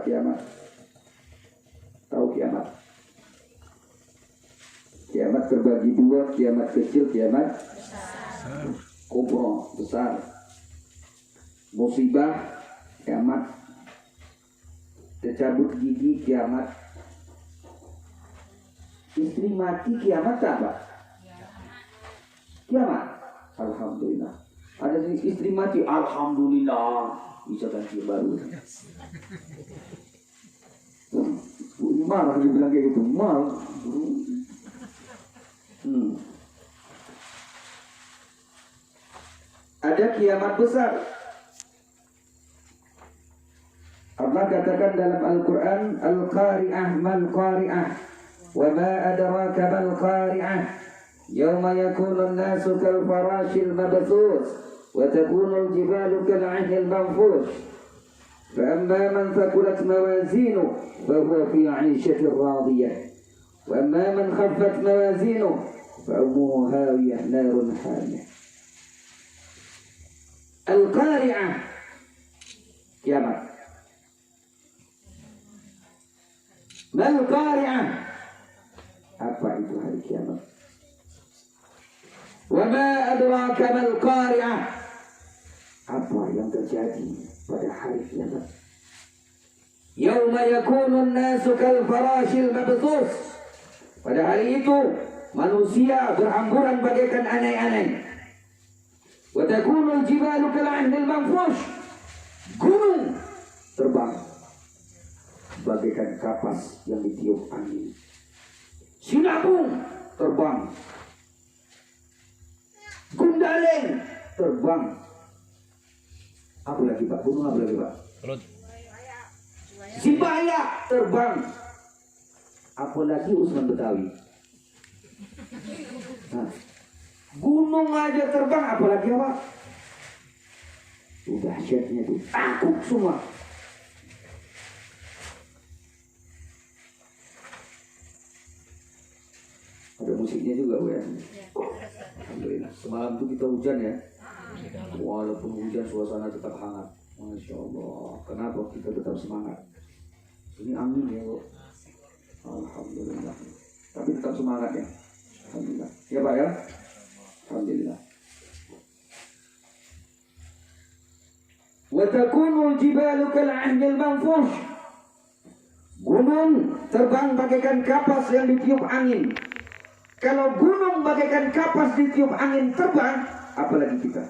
kiamat? Tahu kiamat? Kiamat terbagi dua, kiamat kecil, kiamat kubra, besar. Musibah, kiamat. Tercabut gigi, kiamat. Istri mati, kiamat apa? Kiamat. Alhamdulillah. Ada istri mati, alhamdulillah. Bisa ganti baru. Marah dia bilang kayak gitu, marah. Ada kiamat besar. Allah katakan dalam Al-Quran, Al-Qari'ah mal-Qari'ah, wa ma adraka mal-Qari'ah, yawma yakunu an-nasu kal-farashil mabthus, wa takunu al-jibalu kal-'ahnil manfush, fa amma man thaqulat mawazinuhu fa huwa fi 'ishatin radiyah, wa amma man khaffat mawazinuhu fa ummuhu hawiyah narun hamiyah. Al-Qari'ah, kiamat. Mal-Qari'ah, apa itu hari kiamat? Wa ma adraka mal-Qari'ah, apa yang terjadi pada hari kiamat? Yauma yakunu an-nasu kal-farashil mabthus, pada hari itu manusia berhamburan bagaikan anai-anai. Wa takunu al-jibalu kal-'ahnil manfush, gunung terbang bagaikan kapas yang ditiup angin. Sinabung terbang, gundaleng terbang. Apa lagi Pak? Gunung apa lagi Pak? Sibaya terbang. Apalagi Usman Betawi. Nah, gunung aja terbang, apalagi apa? Udah dahsyatnya tuh, takut semua. Ada musiknya juga Bu ya. Alhamdulillah. Semalam tuh kita hujan ya. Walaupun hujan suasana tetap hangat. Masya Allah. Kenapa kita tetap semangat? Ini angin ya Bu. Alhamdulillah. Tapi tetap semangat ya. Alhamdulillah. Ya Pak ya. Alhamdulillah. Wa takunu al-jibalu kal-'ahnil manfush, gunung terbang bagaikan kapas yang ditiup angin. Kalau gunung bagaikan kapas ditiup angin terbang, apalagi kita.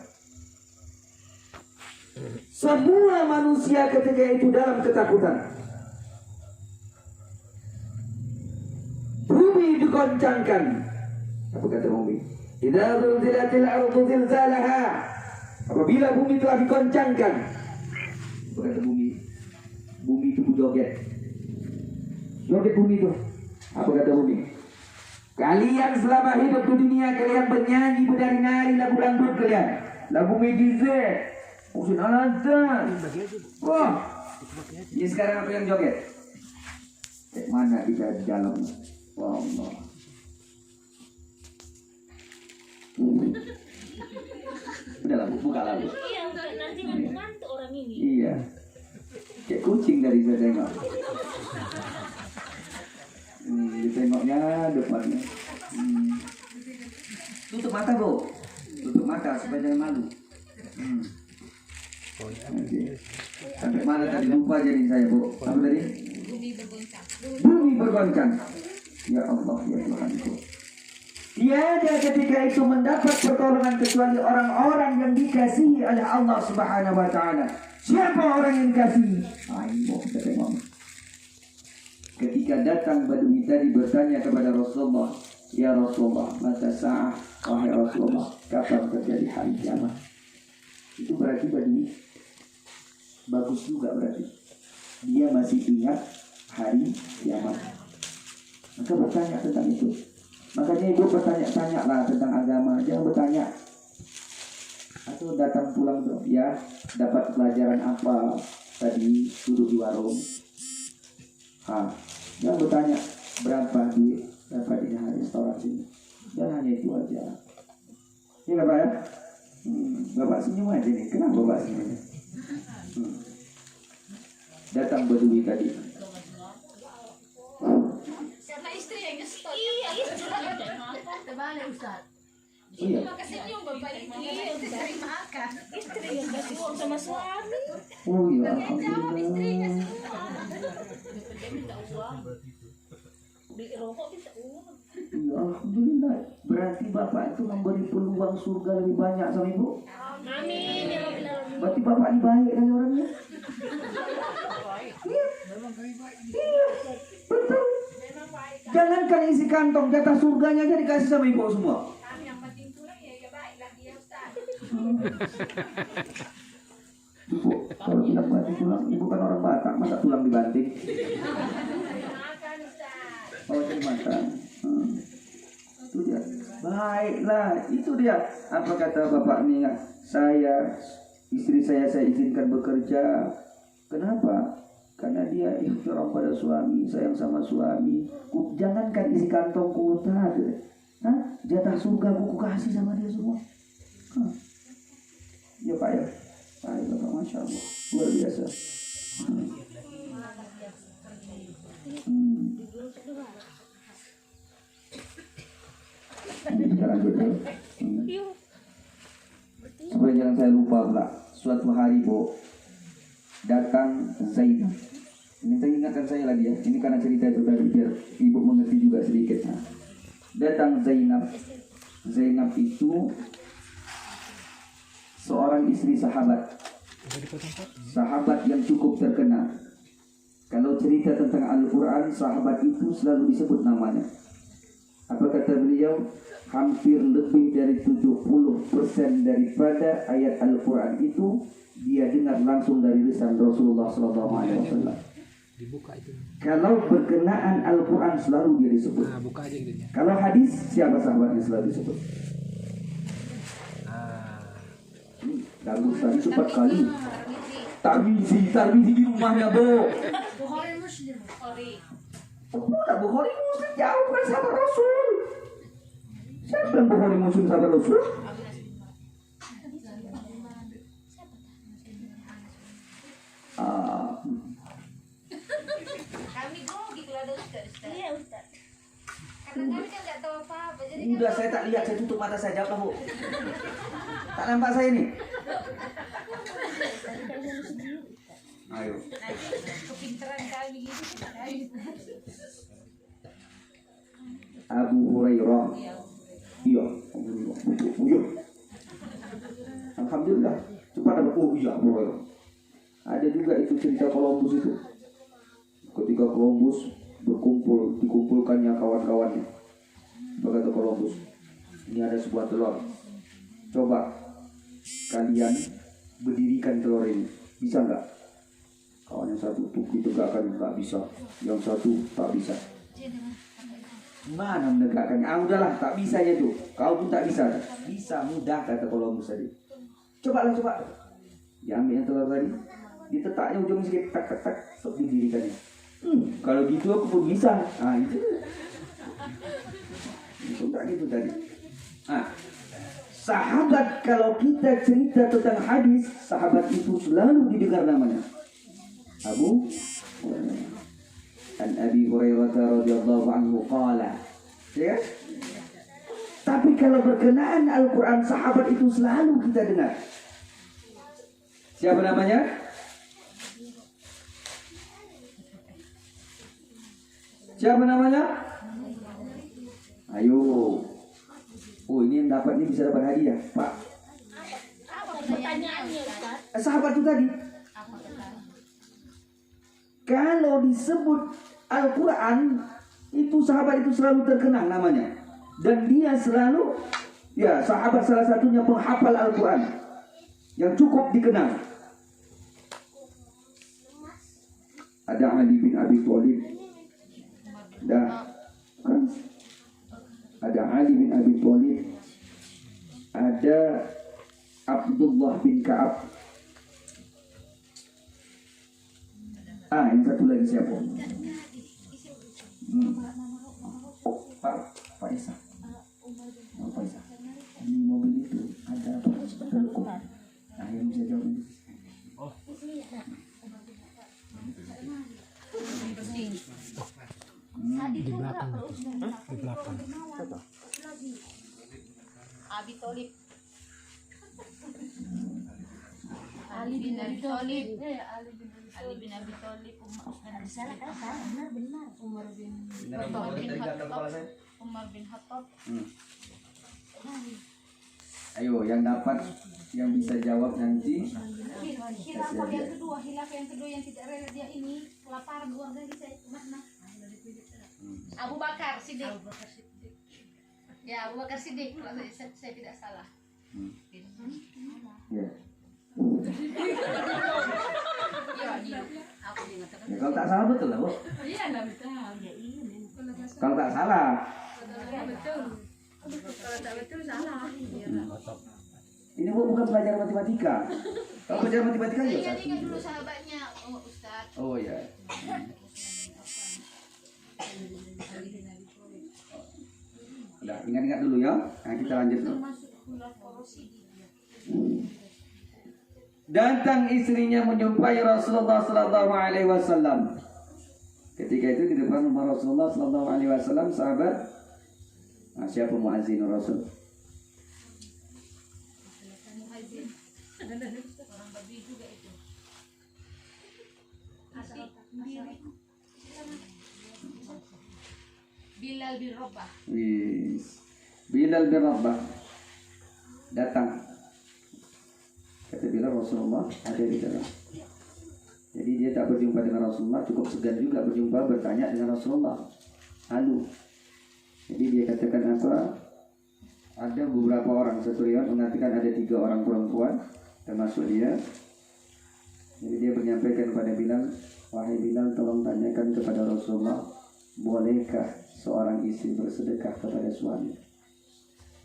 Semua manusia ketika itu dalam ketakutan. Bumi digoncangkan. Apa kata bumi? Idza zulzilatil ardu zilzalaha. Apabila bumi telah digoncangkan. Apa kata bumi? Bumi itu joget. Joget bumi itu. Apa kata bumi? Kalian selama hidup di dunia kalian bernyanyi, bernari-nari lagu dangdut kalian, lagu Medize, Musin Al-Azhar. Wah, ini sekarang apa yang joget? Mana kita di dalam? Wah Allah. Udah lah, buka lagu. Iya, nanti ngantuk orang ini. Iya, kayak kucing dari saya tengok. Ditengoknya depannya. Tutup mata Bu, tutup mata supaya jangan malu. Sampai mana tadi lupa jadi saya Bu. Apa tadi? Bumi bergoncang. Ya Allah ya Tuhanku. Tiada ketika itu mendapat pertolongan kecuali orang-orang yang dikasihi oleh Allah Subhanahu Wa Taala. Siapa orang yang dikasihi? Ayo kita tengok. Ketika datang Badui tadi bertanya kepada Rasulullah, ya Rasulullah, mata sa'ah, wahai Rasulullah, kapan terjadi hari kiamat? Itu berarti Badui bagus juga berarti. Dia masih ingat hari kiamat. Maka bertanya tentang itu. Makanya ibu bertanya-tanya lah tentang agama, jangan bertanya. Atau datang pulang ya dapat pelajaran apa tadi duduk di warung. Jangan bertanya berapa duit dapat di restoran sini. Dan hanya itu aja. Ini Bapak ya? Bapak senyum aja nih. Kenapa Bapak senyum? Datang Badui tadi. Karena istri yang ngestot. Iya, istri yang Terbalik Ustaz. Iya. Kesenyum bapak itu karena istri sering makan. istri yang kasih uang sama suami. Oh iya, Jawab istrinya alhamdulillah. semua. Dia minta uang. Beli rokok minta uang. Iya, alhamdulillah. Berarti bapak itu memberi peluang surga lebih banyak sama ibu. Amin ya Rabbil alamin. Berarti bapak ini baik kali orangnya. Iya, betul. Jangankan isi kantong, jatah surganya aja dikasih sama ibu semua. Kami yang penting tulang ya baiklah dia Ustaz. Ibu, kalau bilang banting tulang, ibu kan orang Batak, masa tulang dibanting? Makan Ustaz. Oh, cari makan. Itu dia. Baiklah, itu dia. Apa kata bapak nih? Istri saya izinkan bekerja. Kenapa? Karena dia ihtiram pada suami, sayang sama suami. Jangankan isi kantong kuota, jatah surga ku kasih sama dia semua. Ya Pak ya, baik Bapak, Masya Allah, luar biasa. Kita lanjut ya. Supaya jangan saya lupa pula. Suatu hari Bu, datang Zainab. Ini teringatkan saya lagi ya. Ini karena cerita itu tadi biar ibu mengerti juga sedikit. Nah, datang Zainab. Zainab itu seorang istri sahabat. Sahabat yang cukup terkenal. Kalau cerita tentang Al-Quran, sahabat itu selalu disebut namanya. Apa kata beliau? Hampir lebih dari 70% daripada ayat Al-Quran itu dia dengar langsung dari lisan Rasulullah SAW. Dibuka itu. Kalau berkenaan Al-Quran selalu dia disebut. Nah, buka aja gitu ya. Kalau hadis, siapa sahabatnya selalu disebut? Bagus tadi cepat kali. Tarmizi di rumahnya Bu. Bukhari Muslim. Bukan Bukhari Muslim, jauh kan sahabat Rasul. Siapa yang Bukhari Muslim sahabat Rasul? Kami grogi kalau ada Ustaz. Iya Ustaz. Karena kami kan nggak tahu apa-apa. Jadi Udah saya tak lihat, saya tutup mata saya, jawablah Bu. Tak nampak saya nih. Ayo. kepintaran kami gitu. Abu Hurairah. Iya. Iya. Alhamdulillah. Cepat dapat. Oh iya Abu Hurairah. Ada juga itu cerita Columbus itu. Ketika Columbus dikumpulkannya kawan-kawannya. Berkata Columbus, ini ada sebuah telur. Coba kalian berdirikan telur ini. Bisa nggak? Kawan yang satu tuh ditegakkan, nggak bisa. Yang satu tak bisa. Mana menegakkannya? Udahlah, tak bisa ya tuh. Kau pun tak bisa. Bisa, mudah kata Columbus tadi. Coba. Diambil yang telur tadi, ditetaknya ujung sedikit, tak, sok didirikannya. Kalau gitu aku pun bisa. Itu. Itu tak gitu tadi. Sahabat, kalau kita cerita tentang hadis, sahabat itu selalu didengar namanya. Abu An Abi Hurairah radhiyallahu anhu qala. Ya? Tapi kalau berkenaan Al-Quran, sahabat itu selalu kita dengar. Siapa namanya? Siapa namanya? Ayo. Oh, ini yang dapat ini bisa dapat hadiah, Pak. Apa pertanyaannya Ustaz? Sahabat itu tadi. Kalau disebut Al-Quran, itu sahabat itu selalu terkenal namanya. Dan dia selalu, ya sahabat salah satunya penghafal Al-Quran yang cukup dikenal. Ada Ali bin Abi Thalib. Ada Ali bin Abi Thalib. Ada Abdullah bin Ka'ab. Yang satu lagi siapa? Pak Isa. Pak Isa. Di mobil itu ada teluk. Yang bisa jawab ini. Di belakang. Di belakang. Abi Tolib. Ali bin Abi Tolib. Ali bin Abi Tolib. Salah kan? Salah, benar. Umar bin Khattab. Umar bin Khattab. Ayo, yang dapat, yang bisa jawab nanti. Khilafah yang kedua yang tidak rela dia ini kelaparan keluarga kita mana? Abu Bakar Siddiq. Ya, Abu Bakar Siddiq kalau saya tidak salah. Ya. Ya, dia. Aku mengatakan. Ya, kalau tak salah betul lah, Bu. Iya, enggak betul. Ya, iya. Kalau tak salah. Betul. Kalau tak betul salah. Ini Bu bukan pelajar matematika. Kalau pelajar matematika ya, Saya Ustaz? ingat dulu sahabatnya, Ustaz. Oh ya. Udah, ingat-ingat dulu ya. Nah, kita lanjut dulu. Termasuk khulafah Rasyidin. Datang istrinya menjumpai Rasulullah Sallallahu Alaihi Wasallam. Ketika itu di depan rumah Rasulullah Sallallahu Alaihi Wasallam, sahabat, siapa muazzin Rasul? Muazzin. Orang Baduy juga itu. Bilal bin Rabah. Wis. Bilal bin Rabah datang. Kata Bilal, Rasulullah ada di dalam. Jadi dia tak berjumpa dengan Rasulullah, cukup segan juga berjumpa, bertanya dengan Rasulullah. Lalu, jadi dia katakan apa? Ada beberapa orang, satu riwayat mengatakan ada 3 orang perempuan, termasuk dia. Jadi dia menyampaikan kepada Bilal, wahai Bilal, tolong tanyakan kepada Rasulullah, bolehkah seorang istri bersedekah kepada suami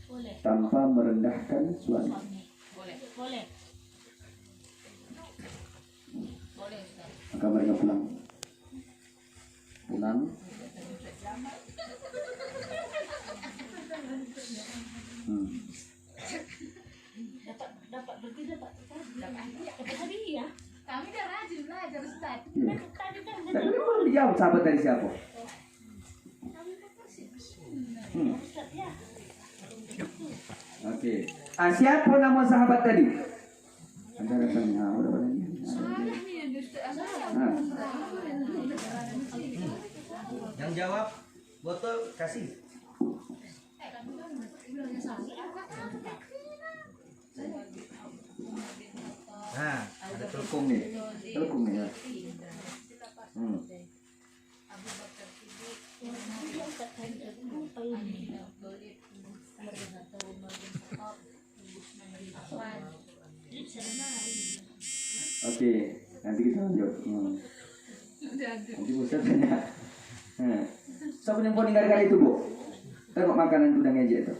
Boleh. tanpa merendahkan suami? Boleh. Boleh. Boleh, Ustaz. Maka mereka pulang. Dapat begitu dapat hadiah. Kami dah rajin belajar, Ustaz. Iya. Tadi kan Tapi memang dijawab sahabat dari siapa? Ustaz ya. Oke. Siapa nama sahabat tadi? Anda datangnya, udah pada ini. Salah nih yang Ustaz. Nah, Yang jawab botol kasih. Nah, ada telkung nih. Telkung nih ya. Oke, nanti kita lanjut. Nanti Ustaz tanya. Siapa yang paling gara-gara itu, Bu? Tengok makanan udang ngejek itu.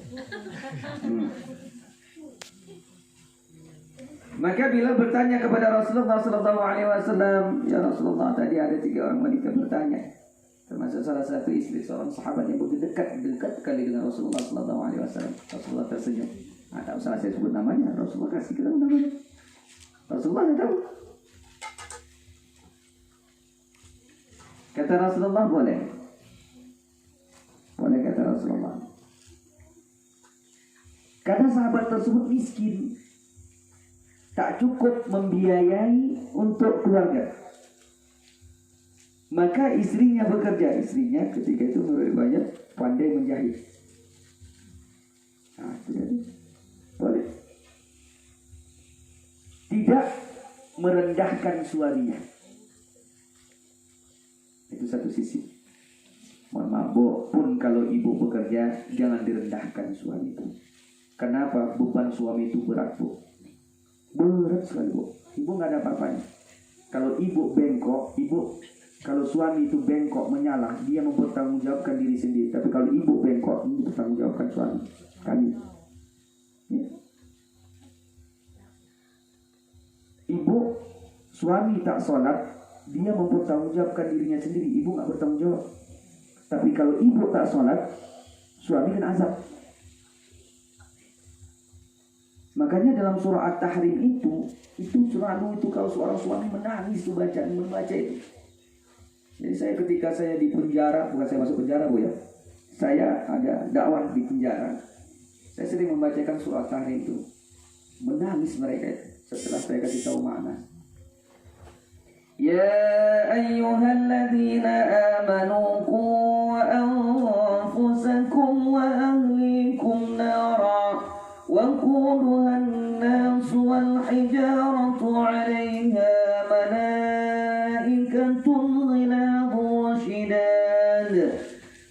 Maka Bilal bertanya kepada Rasulullah Sallallahu Alaihi Wasallam, ya Rasulullah, tadi ada 3 orang wanita bertanya, termasuk salah satu istri seorang sahabat yang begitu dekat sekali dengan Rasulullah Sallallahu Alaihi Wasallam. Rasulullah tersenyum. Tak usah saya sebut namanya. Rasulullah kasih kita namanya. Rasulullah tidak tahu. Kata Rasulullah, boleh. Boleh, kata Rasulullah. Karena sahabat tersebut miskin, tak cukup membiayai untuk keluarga. Maka istrinya bekerja. Istrinya ketika itu menurut banyak pandai menjahit. Nah, itu jadi boleh. Tidak merendahkan suaminya. Itu satu sisi. Mohon maaf, Bu, pun kalau ibu bekerja, jangan direndahkan suami itu. Kenapa? Beban suami itu berat, Bu. Berat sekali, Bu. Ibu nggak ada apa-apanya. Kalau ibu bengkok, kalau suami itu bengkok menyalah, dia mempertanggungjawabkan diri sendiri. Tapi kalau ibu bengkok, ibu bertanggungjawabkan suami kami. Ya. Ibu, suami tak sholat, dia mempertanggungjawabkan dirinya sendiri. Ibu nggak bertanggung jawab. Tapi kalau ibu tak sholat, suami kena azab. Makanya dalam surah At-Tahrim itu selalu itu kalau seorang suami menangis tuh membaca itu. Jadi saya ketika saya di penjara, bukan saya masuk penjara Bu ya, saya ada dakwah di penjara. Saya sering membacakan surat Tahrim itu, menangis mereka itu setelah saya kasih tahu makna. Ya ayyuhalladzina amanu qu anfusakum wa ahlikum nara wa quduha an-nas wal hijaratu 'alayha malaikatun ghilazun shidad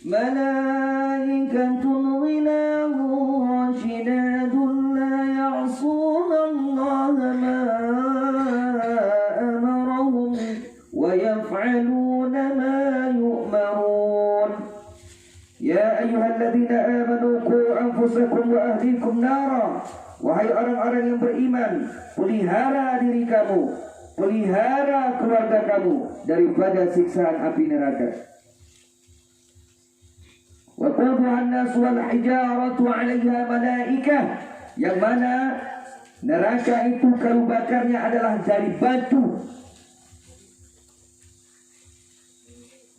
malaikatun ghilazun shidadun la ya'suna Allah ma amarahum wa yaf'aluna ma yu'marun. Ya ayyuhalladzina amanu qu anfusakum wa ahlikum nara. Wahai orang-orang yang beriman, pelihara diri kamu, pelihara keluarga kamu daripada siksaan api neraka. Wa quduha an-nas wal hijaratu 'alayha malaikah, yang mana neraka itu kayu bakarnya adalah dari batu.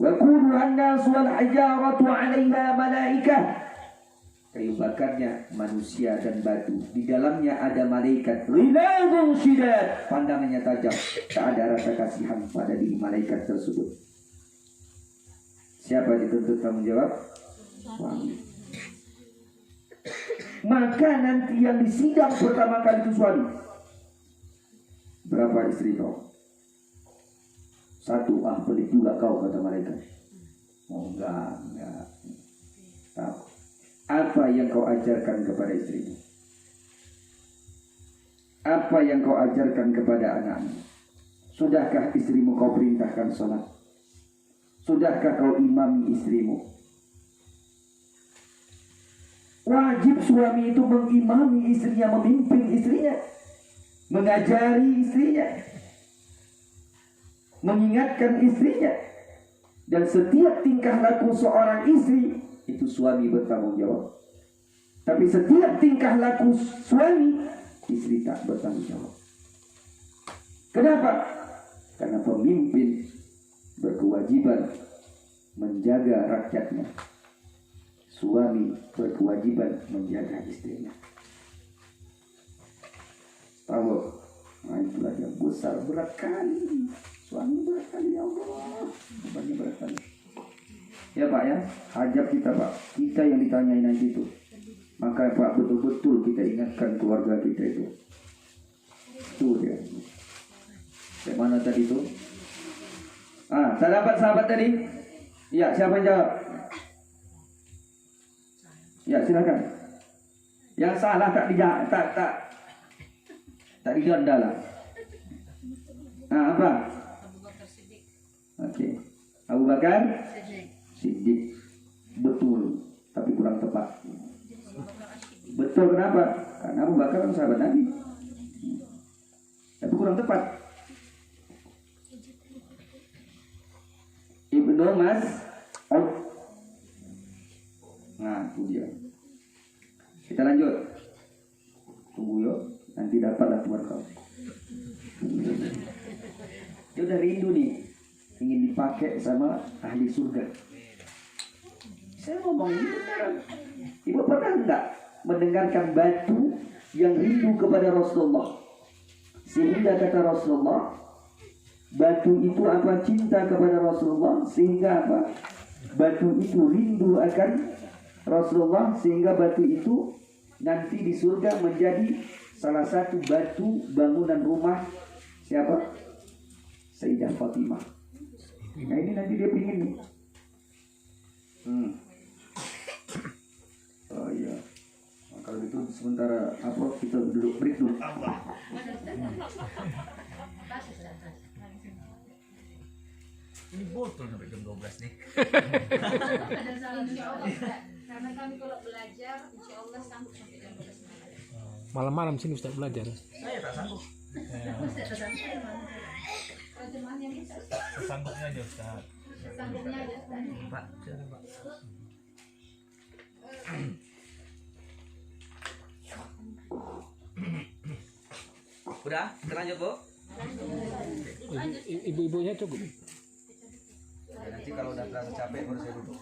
Wa quduha an-nas wal hijaratu 'alayha malaikah, kayu bakarnya manusia dan batu. Di dalamnya ada malaikat ghilazun shidad, pandangannya tajam, tak ada rasa kasihan pada diri malaikat tersebut. Siapa dituntut tanggung jawab? Suami. Maka nanti yang disidang pertama kali itu suami. Berapa istri kau? Satu. Ah, pelit juga kau, kata malaikat. Oh enggak. Tahu. Apa yang kau ajarkan kepada istrimu? Apa yang kau ajarkan kepada anakmu? Sudahkah istrimu kau perintahkan sholat? Sudahkah kau imami istrimu? Wajib suami itu mengimami istrinya, memimpin istrinya, mengajari istrinya, mengingatkan istrinya. Dan setiap tingkah laku seorang istri itu suami bertanggung jawab. Tapi setiap tingkah laku suami, istri tak bertanggung jawab. Kenapa? Karena pemimpin berkewajiban menjaga rakyatnya. Suami berkewajiban menjaga istrinya. Tahu? Nah, itulah yang besar, berat kali. Suami berat kali, ya Allah. Bebannya berat kali. Ya Pak ya, hajab kita Pak, kita yang ditanyain nanti itu. Maka Pak betul-betul kita ingatkan keluarga kita itu. Itu dia. Yang mana tadi itu? Ah, tak dapat sahabat tadi? Ya, siapa yang jawab? Ya, silakan. Yang salah tak diganda lah. Ah, apa? Oke. Abu Bakar Siddiq. Betul, tapi kurang tepat. Betul kenapa? Karena Abu Bakar kan sahabat Nabi. Tapi kurang tepat. Ibnu Mas'ud. Nah, itu dia. Kita lanjut. Tunggu yuk, nanti dapatlah Tuhan kau. Dia udah rindu nih, ingin dipakai sama ahli surga. Saya ngomong ini beneran. Ibu pernah enggak mendengarkan batu yang rindu kepada Rasulullah? Sehingga kata Rasulullah, batu itu apa? Cinta kepada Rasulullah. Sehingga apa? Batu itu rindu akan Rasulullah. Sehingga batu itu nanti di surga menjadi salah satu batu bangunan rumah siapa? Sayyidah Fatimah. Nah ini nanti dia pingin nih. Oh iya. Nah, kalau itu sementara apa kita duduk break dulu. Ini botol sampai jam 12 nih. Ada salah insya Allah enggak. Karena kami kalau belajar insya Allah sanggup sampai jam 12 malam. Malam-malam sini Ustaz belajar. Saya tak sanggup. Kalau jemaahnya bisa, Sesanggupnya aja Ustaz. sanggupnya aja. Pak, silakan Pak. Udah, kita lanjut Bu. Ibu-ibunya cukup. Nanti kalau udah terasa capek baru saya duduk.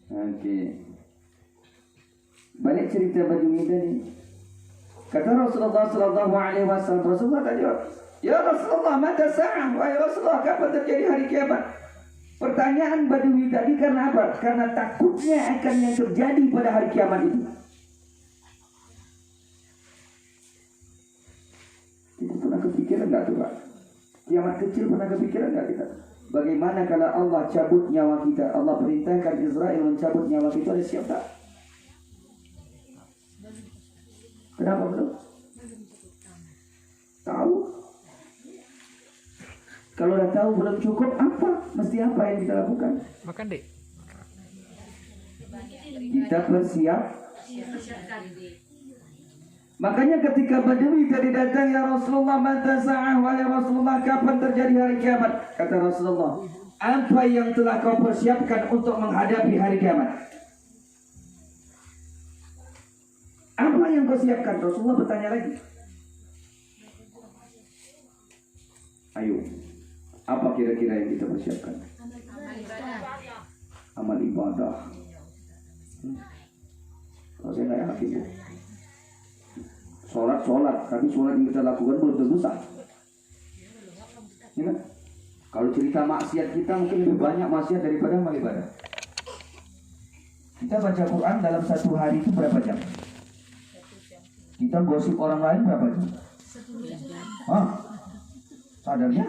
Oke. Balik cerita Badui tadi. Kata Rasulullah sallallahu alaihi wasallam, Rasulullah tadi, "Ya Rasulullah, mata sa'ah?" Wahai Rasulullah, kapan terjadi hari kiamat? Pertanyaan Badui tadi karena apa? Karena takutnya akan yang terjadi pada hari kiamat itu. Itu pernah kepikiran nggak tuh Pak? Kiamat kecil pernah kepikiran nggak kita? Bagaimana kalau Allah cabut nyawa kita? Allah perintahkan Israel mencabut nyawa kita, ada siap tak? Kenapa belum? Tahu? Kalau udah tahu belum cukup, apa? Mesti apa yang kita lakukan? Makan dek. Kita bersiap. Makanya ketika Badui tadi datang, ya Rasulullah, mata sa'ah, wahai Rasulullah, kapan terjadi hari kiamat? Kata Rasulullah, apa yang telah kau persiapkan untuk menghadapi hari kiamat? Apa yang kau siapkan? Rasulullah bertanya lagi. Ayo, apa kira-kira yang kita persiapkan? Amal ibadah. Kalau saya nggak yakin bu. Sholat, tapi sholat yang kita lakukan belum tentu sah. Ya kan? Kalau cerita maksiat kita mungkin lebih banyak maksiat daripada amal ibadah. Kita baca Quran dalam satu hari itu berapa jam? Kita gosip orang lain berapa jam? Hah? Sadarnya?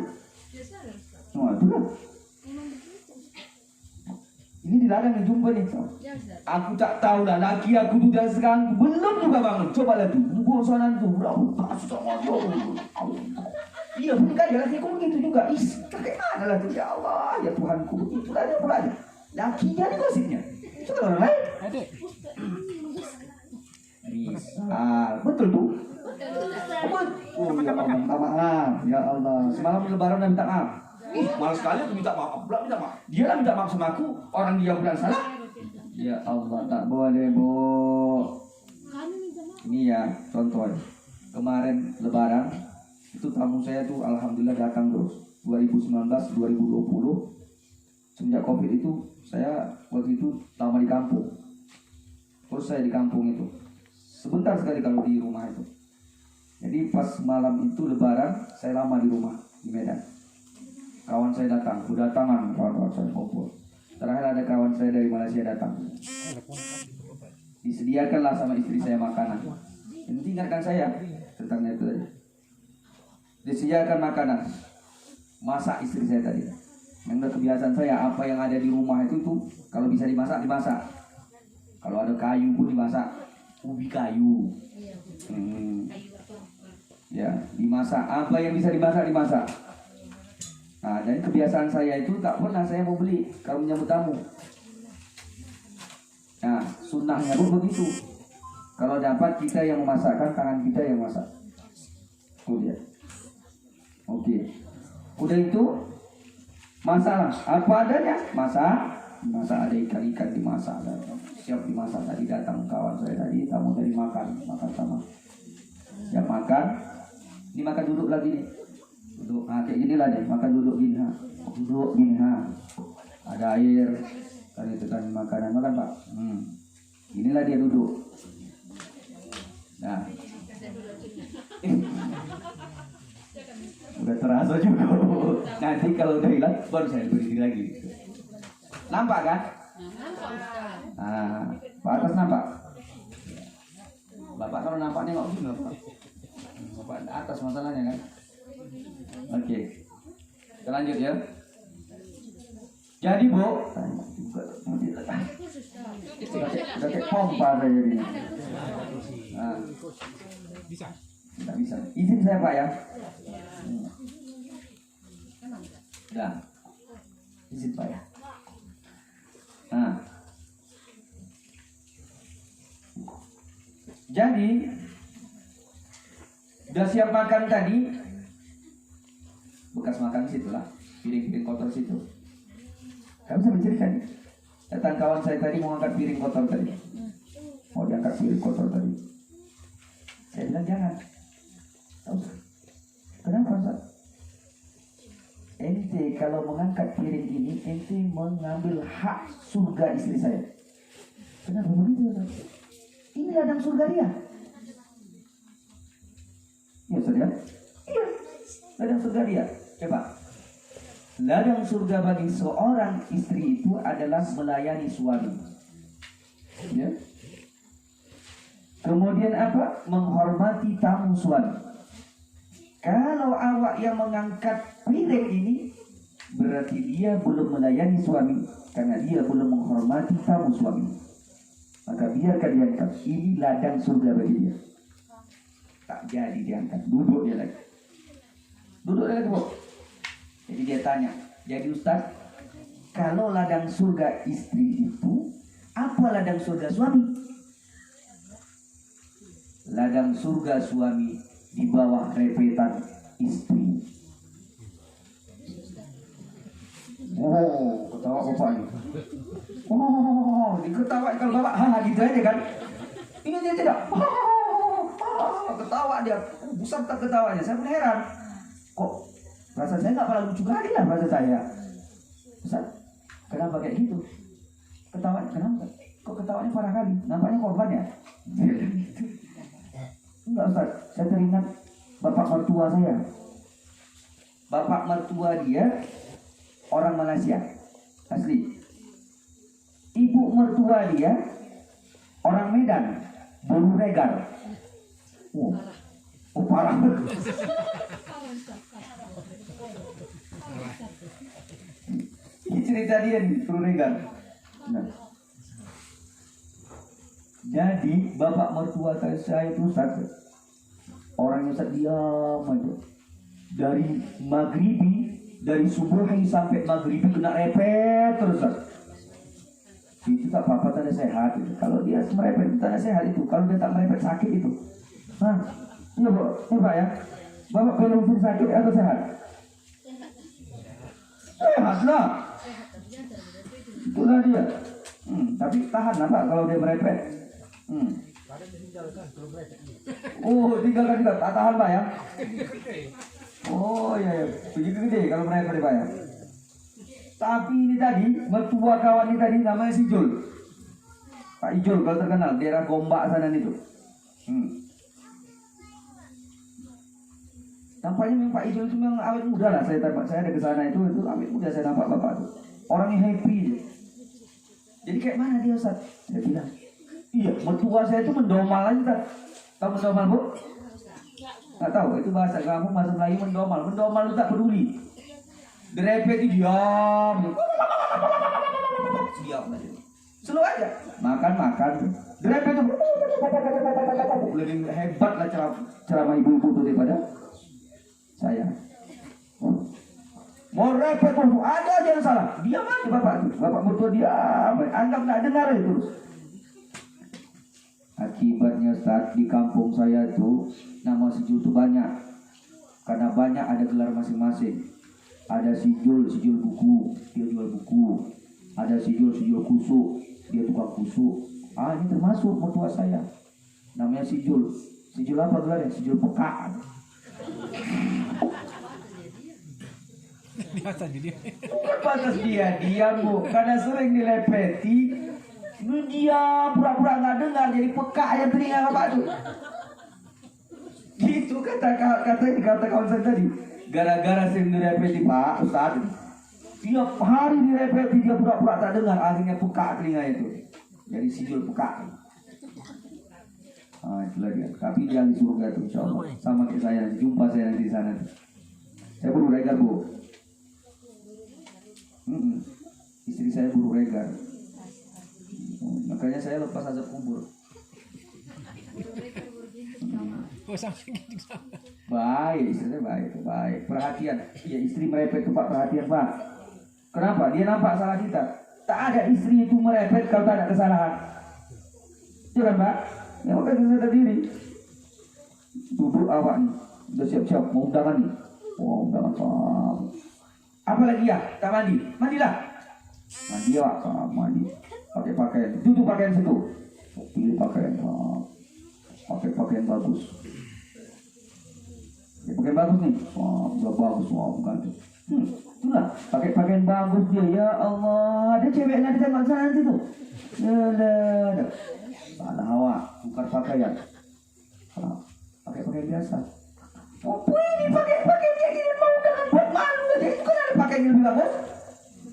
Nah, itu kan. Ini di ladang yang jumpa nih. Aku tak tahu lah, laki aku tuh dan sekarang belum juga bangun. Coba lihat tuh, bosanan tuh, iya bukan ya, laki aku begitu juga. Kayak mana lah tuh, ya Allah, ya Tuhanku, itulah dia pula. Lakinya nih gosipnya. Coba orang lain. Betul tuh. Ya Allah, minta maaf. Ya Allah, semalam lebaran dan minta maaf. Malas sekali aku minta maaf. Dia lah minta maaf sama aku. Orang dia bukan salah. Ya Allah, tak boleh bu. Ini ya contoh. Kemarin lebaran itu tamu saya tuh alhamdulillah datang terus. 2019, 2020 semenjak COVID itu saya waktu itu lama di kampung. Terus saya di kampung itu sebentar sekali kalau di rumah itu. Jadi pas malam itu lebaran saya lama di rumah di Medan. Kawan saya datang, kedatangan kawan saya kumpul. Terakhir ada kawan saya dari Malaysia datang. Disediakanlah sama istri saya makanan. Ini ingatkan saya tentang itu tadi. Disediakan makanan. Masak istri saya tadi. Yang udah kebiasaan saya, apa yang ada di rumah itu tuh kalau bisa dimasak, dimasak. Kalau ada kayu pun dimasak. Ubi kayu. Ya, dimasak. Apa yang bisa dimasak, dimasak. Nah, jadi kebiasaan saya itu tak pernah saya mau beli kalau menyambut tamu. Nah, sunnahnya pun begitu. Kalau dapat kita yang memasakkan, tangan kita yang masak. Kemudian, oke. Udah itu, masalah apa adanya, masak ada ikan dimasak, siap dimasak. Tadi datang kawan saya tadi, tamu tadi makan sama. Yang makan, ini makan duduk lagi nih. Duduk, kayak gini lah deh, makan duduk gini ha. Duduk gini ha. Ada air, kali itu kan makanan, makan pak. Inilah dia duduk. Nah, udah terasa juga. Nanti kalau udah hilang, baru saya berdiri lagi. Nampak kan? Nah, Pak atas nampak. Bapak kalau nampak nengok juga pak. Bapak atas masalahnya kan. Oke, kita lanjut ya. Jadi bu, udah kayak pompa saya jadinya. Nah, tidak bisa. Izin saya pak ya. Dah, izin pak ya. Nah, jadi udah siap makan tadi. Bekas makan situ lah, piring-piring kotor situ. Kamu bisa menceritakan. Datang kawan saya tadi mau angkat piring kotor tadi. Mau diangkat piring kotor tadi. Saya bilang jangan. Tak usah. kalau mengangkat piring ini, ente mengambil hak surga istri saya. Kenapa begitu? Ini ladang surga dia. Iya, Ustaz ya? Iya, ladang surga dia. Coba. Ladang surga bagi seorang istri itu adalah melayani suami. Ya. Kemudian apa? Menghormati tamu suami. Kalau awak yang mengangkat piring ini, berarti dia belum melayani suami, karena dia belum menghormati tamu suami. Maka biarkan dia angkat. Ini ladang surga bagi dia. Tak jadi diangkat. Duduk dia lagi. Duduk dia lagi, Bu. Jadi dia tanya, jadi Ustaz, kalau ladang surga istri itu, apa ladang surga suami? Ladang surga suami di bawah repetan istri. Oh, ketawa bapak ini. Oh, diketawa kalau bapak haha gitu aja kan? Ini dia tidak. Ketawa dia. Besar tak ketawanya. Saya pun heran. Kok rasa saya nggak pernah lucu kali lah rasa saya. Ustaz, kenapa kayak gitu? Ketawa kenapa? Kok ketawanya parah kali? Nampaknya korban ya? Enggak Ustaz, saya teringat bapak mertua saya. Bapak mertua dia orang Malaysia asli. Ibu mertua dia orang Medan, Bulu Regar. Oh parah. Ini cerita dia nih, Bulu Regar. Nah. Jadi bapak mertua saya itu Ustaz, orangnya Ustaz diam aja. Dari maghribi, dari subuhi sampai maghribi kena repet terus Ustaz. Itu tak apa-apa, tanda sehat itu. Kalau dia merepet itu tanda sehat itu. Kalau dia tak merepet sakit itu. Nah, iya Bu, ini Pak ya. Bapak kalau sakit atau sehat? Sehat lah. Itulah dia. Tapi tahan lah Pak kalau dia merepet. Oh, tinggalkan juga, tak tahan Pak ya. Oh iya, begitu gede kalau merepet Pak ya. Tapi ini tadi, mertua kawan ini tadi namanya si Ijul. Pak Ijul kalau terkenal, daerah Gombak sana itu. Tampaknya memang Pak Ijul itu memang awet muda lah. Saya ada ke sana itu awet muda saya nampak bapak itu. Orangnya happy dia. Jadi kayak mana dia Ustaz? Saya bilang, iya, mertua saya itu mendomal aja tak. Tahu mendomal Bu? Nggak tahu, itu bahasa kamu bahasa Melayu mendomal. Mendomal itu tak peduli. Direpet itu diam. Diam aja. Slow aja. Makan. Direpet itu lebih hebat lah ceramah ibu-ibu itu daripada saya. Mau repet pun ada aja yang salah. Diam aja bapak itu. Bapak mertua diam. Anggap nggak dengar itu. Akibatnya saat di kampung saya itu nama Sijul itu banyak. Karena banyak ada gelar masing-masing. Ada Sijul buku, dia jual buku. Ada Sijul kusuk, dia tukang kusuk. Ini termasuk mertua saya. Namanya Sijul. Sijul apa gelarnya? Sijul peka. Biasa jadi. Bukan pantas dia diam Bu, karena sering dilepeti. Dia pura-pura nggak dengar, jadi peka aja telinga bapak tuh. Gitu kata kawan saya tadi. Gara-gara sering direpeti Pak Ustaz, tiap hari direpeti dia pura-pura tak dengar, akhirnya peka telinga itu. Jadi Sijul peka. Itulah dia. Tapi dia di surga tuh, insyaallah. Sama kayak saya, jumpa saya nanti di sana. Saya Bulu Regar Bu. Istri saya Bulu Regar. Makanya saya lepas azab kubur. Oh, sampai gitu. Baik, istri saya baik. Perhatian. Ya istri merepet itu Pak, perhatian Pak. Kenapa? Dia nampak salah kita. Tak ada istri itu merepet kalau tak ada kesalahan. Iya kan Pak? Ya makanya saya terdiri. Duduk awak nih. Udah siap-siap mau undangan nih. Wah, undangan Pak. Apa lagi ya? Tak mandi. Mandilah. Mandi Pak, mandi. Pakai pakaian. Tutup pakaian situ. Pilih pakaian Pak. Pakai pakaian bagus. Ya, pakaian bagus nih. Wah, udah bagus. Wah, ganti. Itulah pakai pakaian bagus dia. Ya Allah, ada cewek yang ada tembak sana nanti tuh. Ada. Salah awak, tukar pakaian. Pakai pakaian biasa. Apa ini pakai kayak gini mau kan buat malu aja. Itu kan ada pakaian yang lebih bagus.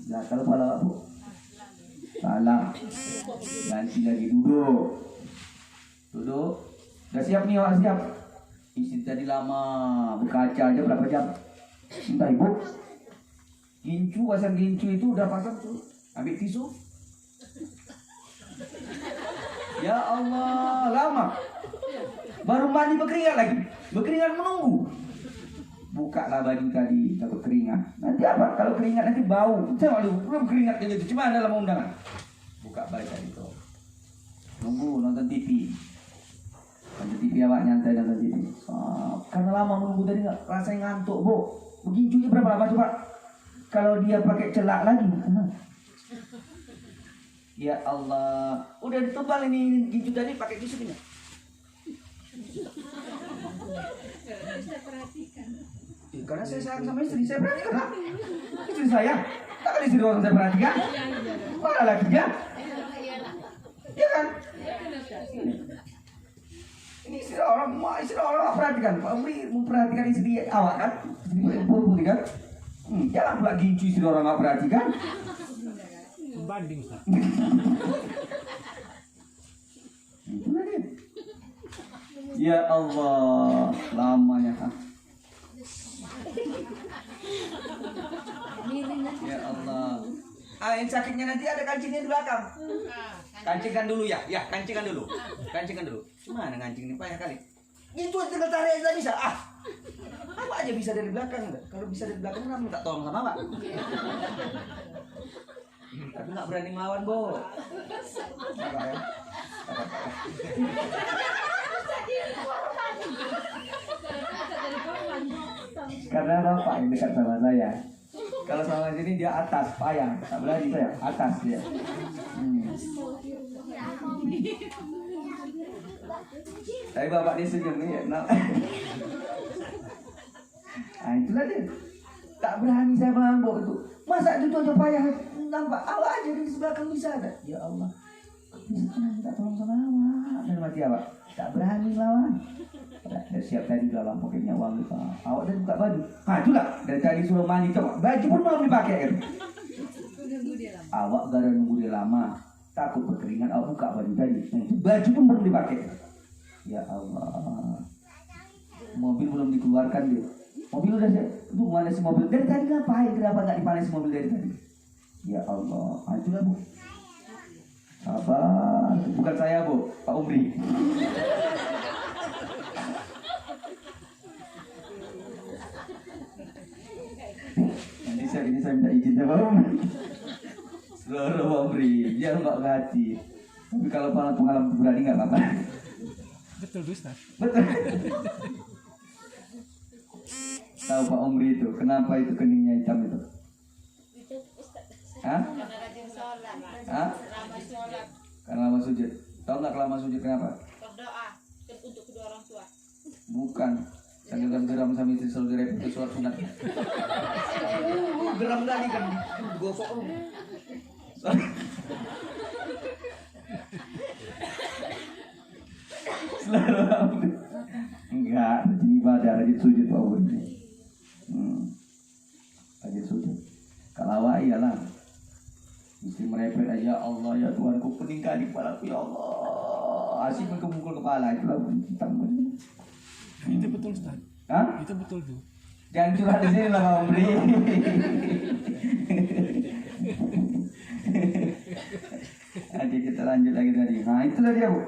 Lah kalau kepala aku salah. Ganti lagi duduk. Dah siap nih awak siap. Istri tadi lama berkaca aja berapa jam. Entah ibu. Gincu, pasang gincu itu udah pasang tuh. Ambil tisu. Ya Allah, lama. Baru mandi berkeringat lagi. Berkeringat menunggu. Bukalah baju tadi, takut keringat. Nanti apa? Kalau keringat nanti bau. Saya malu, belum keringat gitu. Cuma dalam undangan. Buka baju tadi tuh. Nunggu nonton TV. Nonton TV awak nyantai nonton TV. Karena lama menunggu tadi rasanya ngantuk, Bu. Begincunya berapa lama coba? Kalau dia pakai celak lagi. Ya Allah, udah ditebal ini gincu tadi pakai tisu ini. Karena saya sayang sama istri, saya perhatikan lah. Istri saya, tak kali istri orang saya perhatikan. Mana lakinya? Iya kan? Ini istri orang perhatikan. Pak Umri memperhatikan istri awak kan? Istri putih kan? Jangan pula gincu istri orang nggak perhatikan. Banding, Ustaz. Itulah dia. Ya Allah, lamanya. Ya Allah. Yang sakitnya nanti ada kancingnya di belakang. Kancingkan dulu ya. Ya, kancingkan dulu. Kancingkan dulu. Mana ngancing ini payah kali. Itu tinggal tarik aja bisa. Apa aja bisa dari belakang enggak? Kalau bisa dari belakang kan minta tolong sama Pak. Tapi nggak berani melawan, Bo. Apa ya? Karena Bapak yang dekat sama saya. Kalau sama sini dia atas, payah. Tak berani saya, atas dia. Tapi Bapak dia senyum nih. Nah, itulah dia. Tak berani saya melawan, Bo itu. Masa itu aja payah. Nampak awak aja di belakang bisa ada. Ya Allah. Bisa minta tolong sama awak. Dan mati awak. Tak berani lawan. Dah siap tadi dalam pokoknya uang itu. Awak dah buka baju. Itulah. Dari tadi suruh mandi coba. Baju pun belum dipakai kan. Awak gara nunggu dia lama. Takut berkeringat. Awak buka baju tadi. Baju pun belum dipakai. Ya Allah. Mobil belum dikeluarkan dia. Mobil udah tuh mana si mobil dari tadi ngapain? Kenapa nggak dipanes mobil dari tadi? Ya Allah, itulah Bu. Sabar, bukan saya Bu, Pak Umri. Ini saya minta izin sama Pak Umri. Seluruh Pak Umri, biar nggak ngaji. Tapi kalau pengalaman berani nggak apa-apa. Betul, Ustaz. Betul. Tahu Pak Umri itu, kenapa itu keningnya hitam itu? Hah? Hah? Karena lama sujud. Tahu nggak lama sujud kenapa? Berdoa untuk kedua orang tua. Bukan. Sambil geram sama istri selalu direpet sholat sunat. Geram lagi kan, gosok lu. Selalu enggak, rajin ibadah, rajin sujud Pak Umri. Rajin sujud. Kalau awak iyalah. Mesti merepet aja, Allah ya Tuhanku, pening kali kepalaku ya Allah. Asyik mengkemukul kepala itu lah hitam. Itu betul, Ustaz. Hah? Itu betul tuh. Jangan curhat di sini lah Pak Umri. Oke, kita lanjut lagi tadi. Nah, itulah dia Bu.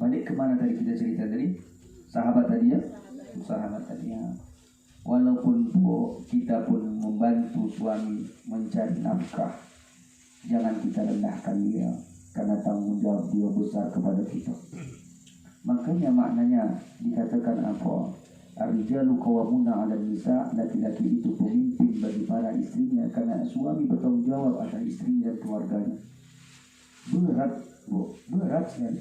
Balik kemana tadi kita cerita tadi? Sahabat tadi ya? Sahabat tadi ya. Walaupun kita pun membantu suami mencari nafkah, jangan kita rendahkan dia, karena tanggung jawab dia besar kepada kita. Makanya maknanya dikatakan apa? Ar-rijalu qawwamuna 'alan nisa, laki-laki itu pemimpin bagi para istrinya, karena suami bertanggung jawab atas istrinya dan keluarganya. Berat, Bu, berat sekali.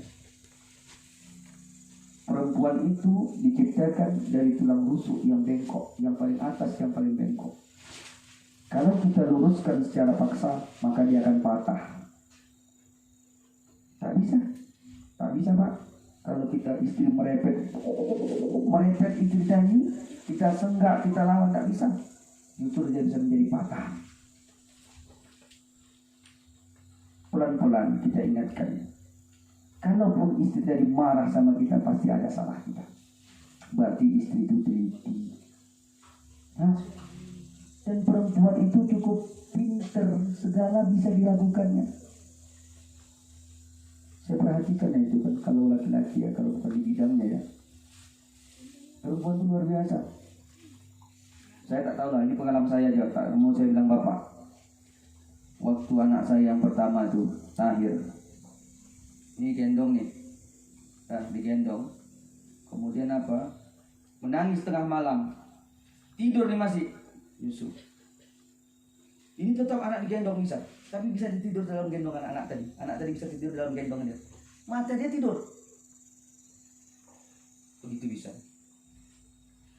Perempuan perempuan itu diciptakan dari tulang rusuk yang bengkok, yang paling atas, yang paling bengkok. Kalau kita luruskan secara paksa, maka dia akan patah. Tak bisa, tak bisa Pak. Kalau kita istri merepet istri tadi, kita senggak, kita lawan, tak bisa. Justru dia bisa menjadi patah. Pelan-pelan kita ingatkan. Kalaupun istri tadi marah sama kita, pasti ada salah kita. Berarti istri itu teliti. Hah? Dan perempuan itu cukup pinter, segala bisa dilakukannya. Saya perhatikan ya itu kan, kalau laki-laki ya, kalau bukan di bidangnya ya, perempuan itu luar biasa. Saya tak tahu lah, ini pengalaman saya aja, tak mau saya bilang bapak. Waktu anak saya yang pertama tuh, Tahir, ini gendong nih, digendong, kemudian apa, menangis tengah malam, tidur nih masih, Yusuf. Ini tetap anak digendong bisa, tapi bisa tidur dalam gendongan anak tadi. Anak tadi bisa tidur dalam gendongan dia. Mata dia tidur. Begitu bisa.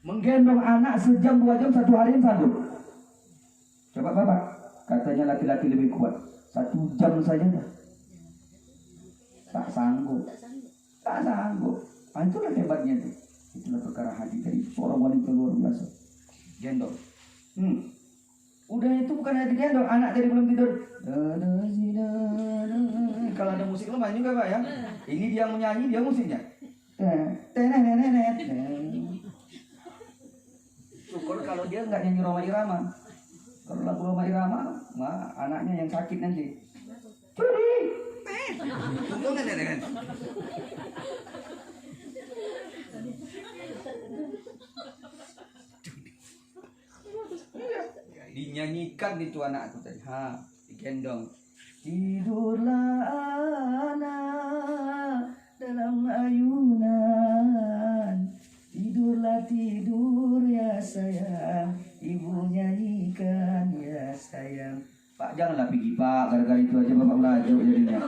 Menggendong anak sejam 2 jam 1 hari sanggup. Coba bapak, katanya laki-laki lebih kuat. 1 jam saja dah. Tak sanggup. Tak sanggup. Ah, itulah hebatnya itu. Itulah perkara hati dari seorang wanita luar biasa. Gendong. Udah itu bukan hati gendong, anak tadi belum tidur. Kalau ada musik lumayan juga Pak ya. Ini dia yang menyanyi, dia musiknya. Syukur kalau dia nggak nyanyi Roma Irama. Kalau lagu Roma Irama, anaknya yang sakit nanti. Curi. Tunggu kan. Dinyanyikan itu anak itu tadi, digendong. Tidurlah anak dalam ayunan, tidurlah tidur ya sayang, ibu nyanyikan ya sayang. Pak janganlah pergi Pak, gara-gara itu aja bapak melaju jadinya.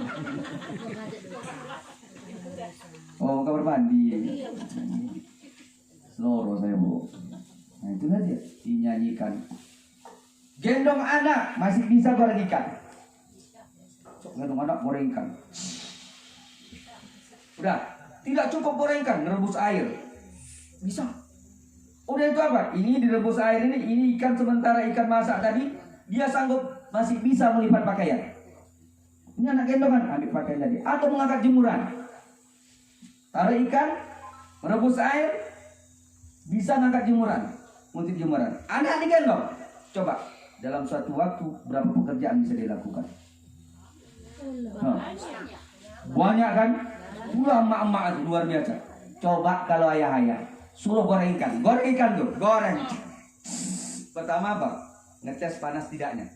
Oh kamar mandi. Seloro saya bu. Nah itu aja dinyanyikan. Gendong anak masih bisa goreng ikan. Gendong anak goreng ikan. Udah, tidak cukup goreng ikan, rebus air. Bisa. Udah itu apa? Ini direbus air ini ikan sementara ikan masak tadi, dia sanggup masih bisa melipat pakaian. Ini anak gendongan, ambil pakaian tadi. Atau mengangkat jemuran. Taruh ikan, merebus air, bisa ngangkat jemuran, ngutip jemuran. Anak digendong. Coba. Dalam suatu waktu berapa pekerjaan bisa dilakukan? Banyak kan? Pula emak-emak itu luar biasa. Coba kalau ayah-ayah suruh goreng ikan tuh, goreng. Pertama apa? Ngetes panas tidaknya.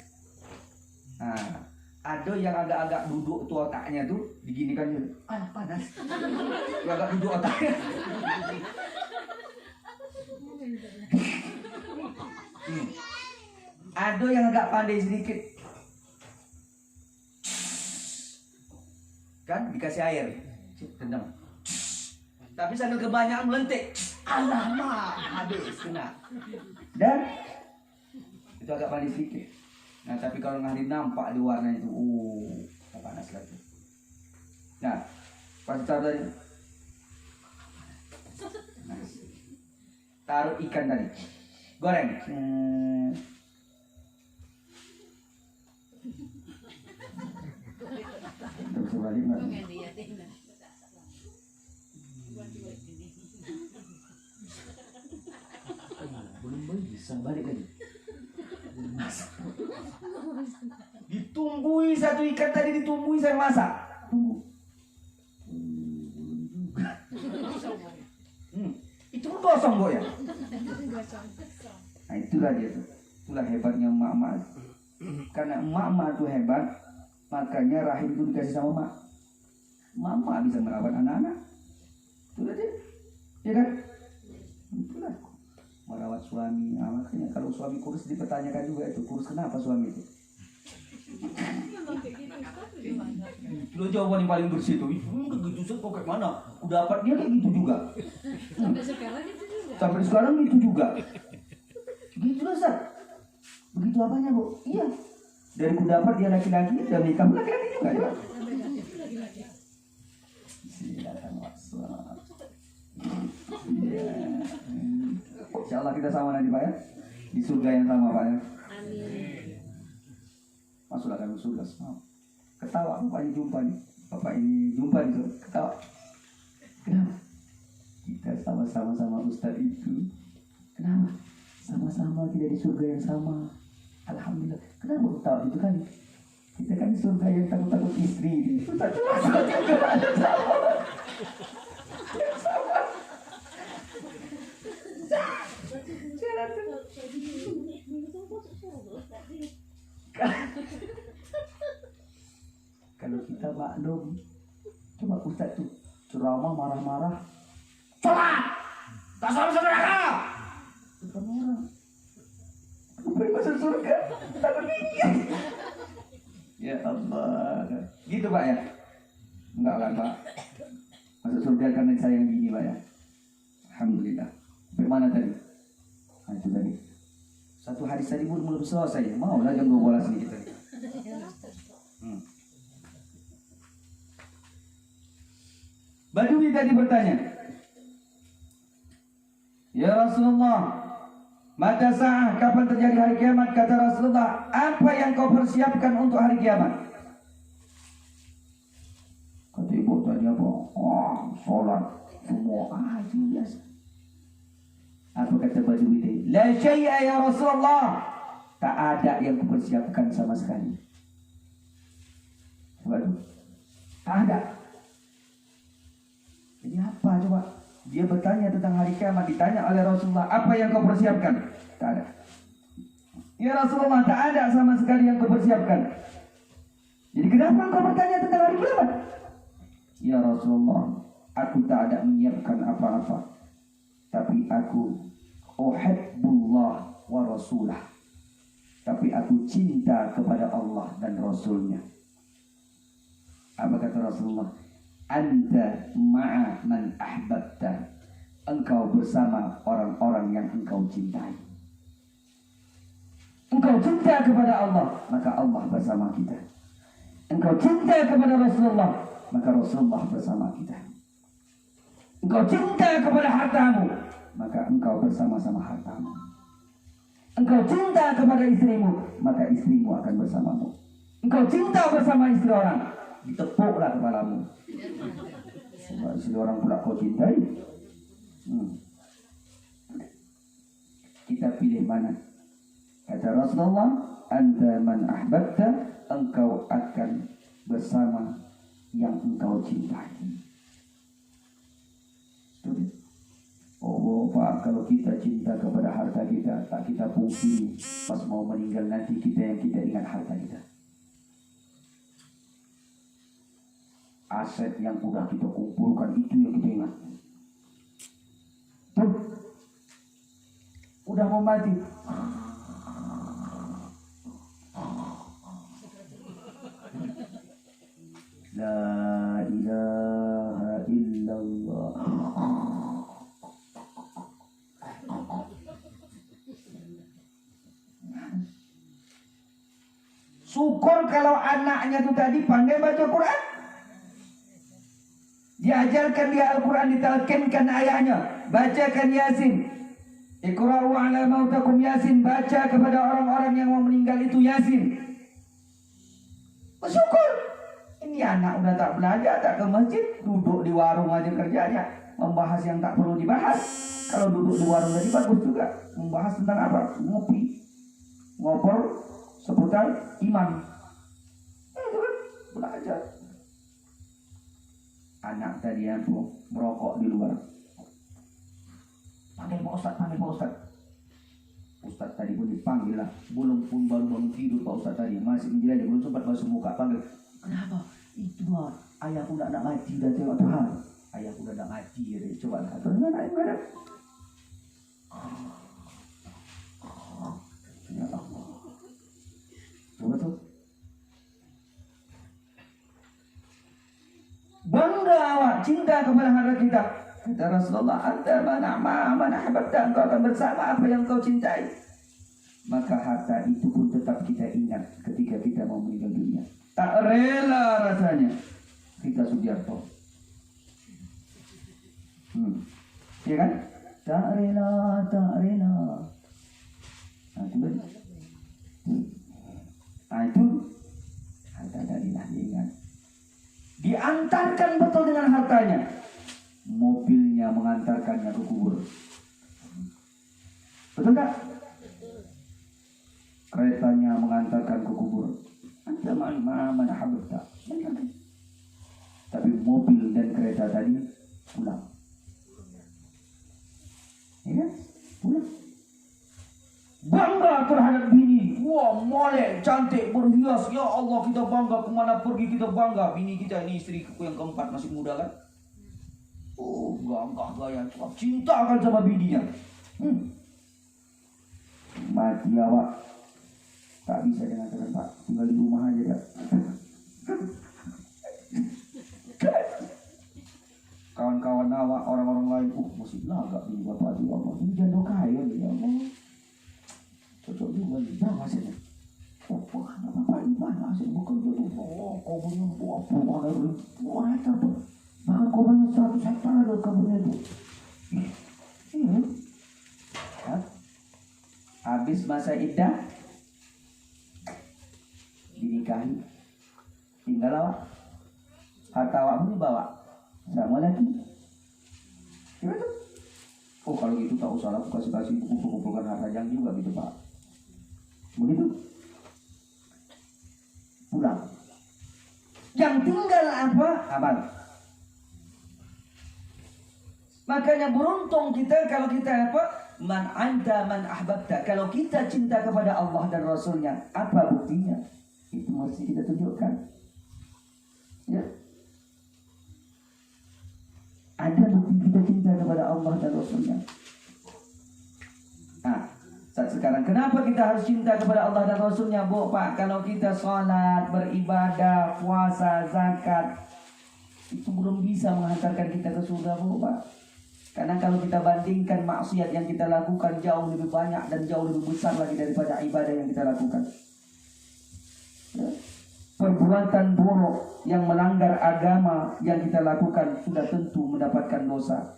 Nah, ada yang agak-agak duduk tuh otaknya tuh diginikan dulu. Panas. Dia agak duduk otaknya. Ada yang agak pandai sedikit, kan dikasih air, tendang. Tapi sambil kebanyakan melentik, alamak, habis kena. Dan itu agak pandai sedikit. Nah tapi kalau hari nampak di warna itu, panas lagi. Nah, pas taruh tadi, taruh ikan tadi, goreng. Balik belum bisa balik lagi. Ditumbuhi satu ikan tadi, ditumbuhi saya masak. Itu pun gosong kok ya. Nah itulah dia tuh. Itulah hebatnya emak-emak. Karena emak-emak tuh hebat, makanya rahim itu dikasih sama mak. Mama bisa merawat anak-anak. Itulah dia. Ya kan? Itulah. Merawat suami. Nah, makanya kalau suami kurus dipertanyakan juga itu. Kurus kenapa suami itu? Lo jawaban yang paling bersih tuh. Gitu Ustaz kok kayak mana? Udah dapat dia kayak gitu juga. Sampai sekarang itu juga. Sampai sekarang gitu juga. Gitu lah Ustaz. Begitu apanya Bu? Iya. Dari ku dapat dia laki-laki dan nikah pun laki-laki juga ya. Silakan WhatsApp. Insya Allah kita sama nanti Pak ya. Di surga yang sama Pak ya. Amin. Masuklah kami surga semua. Ketawa Bapak ini jumpa nih. Bapak ini jumpa nih ketawa. Kenapa? Kita sama-sama sama Ustadz itu. Kenapa? Sama-sama tidak di surga yang sama. Alhamdulillah. Kenapa ketawa itu kan? Kita kan di surga yang takut-takut istri. Ustadz itu masuk juga ada sama. Yang sama. Kalau kita maklum, coba Ustadz tuh ceramah marah-marah, sholat, tak saudara, bukan orang, bukan masuk surga, takut dingin. Ya Allah, gitu Pak ya? Enggak kan Pak? Masuk surga karena saya yang gini Pak ya? Alhamdulillah. Bagaimana tadi? Nah, itu tadi. Satu hadis tadi pun belum selesai. Mau lah jam 12 nih kita. Badui tadi bertanya, ya Rasulullah, mata sa'ah, kapan terjadi hari kiamat? Kata Rasulullah, apa yang kau persiapkan untuk hari kiamat? Kata ibu tadi apa? Oh, sholat semua itu biasa. Apa kata Badui tadi? La syai'a ya Rasulullah, tak ada yang kupersiapkan sama sekali. Waduh, tak ada. Jadi apa coba? Dia bertanya tentang hari kiamat, ditanya oleh Rasulullah, apa yang kau persiapkan? Tak ada. Ya Rasulullah, tak ada sama sekali yang kau persiapkan. Jadi kenapa kau bertanya tentang hari kiamat? Ya Rasulullah, aku tak ada menyiapkan apa-apa, tapi aku uhibbullah wa rasulah. Tapi aku cinta kepada Allah dan Rasulnya. Apa kata Rasulullah? Anta ma'a man ahbabta. Engkau bersama orang-orang yang engkau cintai. Engkau cinta kepada Allah, maka Allah bersama kita. Engkau cinta kepada Rasulullah, maka Rasulullah bersama kita. Engkau cinta kepada hartamu, maka engkau bersama-sama hartamu. Engkau cinta kepada istrimu, maka istrimu akan bersamamu. Engkau cinta bersama istri orang, ditepuklah kepalamu. Sebab istri orang pula kau cintai. Kita pilih mana? Kata Rasulullah, anta man ahbabta, engkau akan bersama yang engkau cintai. Oh Pak, kalau kita cinta kepada harta kita, tak kita pungkiri, pas mau meninggal nanti kita yang kita ingat harta kita. Aset yang udah kita kumpulkan itu yang kita ingat. Tuh, udah mau mati. La ilaha illallah. Syukur kalau anaknya itu tadi pandai baca Quran. Diajarkan dia Al-Quran, ditalkinkan ayahnya. Bacakan Yasin. Iqra'u ala mautakum Yasin. Baca kepada orang-orang yang mau meninggal itu Yasin. Bersyukur. Ini anak udah tak belajar, tak ke masjid, duduk di warung aja kerjanya, membahas yang tak perlu dibahas. Kalau duduk di warung tadi bagus juga. Membahas tentang apa? Ngopi, ngobrol seputar iman. Itu kan belajar. Anak tadi yang merokok di luar. Panggil Pak Ustadz, panggil Pak Ustadz. Ustadz tadi pun dipanggil lah. Belum pun baru bangun tidur Pak Ustadz tadi. Masih menjelajah, belum sempat basuh muka. Panggil. Kenapa? Itu mah ayahku udah nak ngaji dan tengok Tuhan. Ayahku udah nak ngaji. Jadi coba lah. Terus anak yang ada. Ya Allah. Coba tuh. Bangga awak, cinta kepada harta kita. Kata Rasulullah, anta man ahbabta, engkau akan bersama apa yang kau cintai. Maka harta itu pun tetap kita ingat ketika kita mau meninggal dunia. Tak rela rasanya kita Sugiarto. Ya kan? Tak rela. Nah, itu kan? Nah, itu harta darilah diingat. Diantarkan betul dengan hartanya. Mobilnya mengantarkannya ke kubur. Betul tak? Keretanya mengantarkan ke kubur. Anta mana habibta. Tapi mobil dan kereta tadi pulang. Ya kan? Pulang. Bangga terhadap bini. Wah, molek, cantik, berhias. Ya Allah, kita bangga. Kemana pergi kita bangga. Bini kita ini istriku yang keempat, masih muda kan? Oh, gagah gaya. Cinta kan sama bininya. Mati awak. Tak bisa dengan kata Pak. Tinggal di rumah aja dah. Kawan-kawan awak, orang-orang lain. Masih lagak ni bapak dia. Allah. Ini janda kaya ni. Ya Allah. Cocok juga ni. Jangan sini. Wah, bapak ni mana sini. Bukan dia tu. Oh, kau punya buah-buah. Buah hektar tu. Bahkan kau banyak 100 hektar ada kebunnya tu. Habis masa iddah, dinikahi, tinggal awak, harta awak pun dibawa sama lagi. Gimana? Oh, kalau gitu tak usah lah, aku kasih kumpulkan harta yang juga gitu Pak. Begitu. Pulang. Yang tinggal apa? Amal. Makanya beruntung kita kalau kita apa? Man anta man ahbabta. Kalau kita cinta kepada Allah dan Rasulnya, apa buktinya? Itu mesti kita tunjukkan. Ya. Ada bukti kita cinta kepada Allah dan Rasulnya. Nah, saat sekarang kenapa kita harus cinta kepada Allah dan Rasulnya, Bu Pak? Kalau kita sholat, beribadah, puasa, zakat, itu belum bisa menghantarkan kita ke surga, Bu Pak. Karena kalau kita bandingkan maksiat yang kita lakukan jauh lebih banyak dan jauh lebih besar lagi daripada ibadah yang kita lakukan. Ya. Perbuatan buruk yang melanggar agama yang kita lakukan sudah tentu mendapatkan dosa.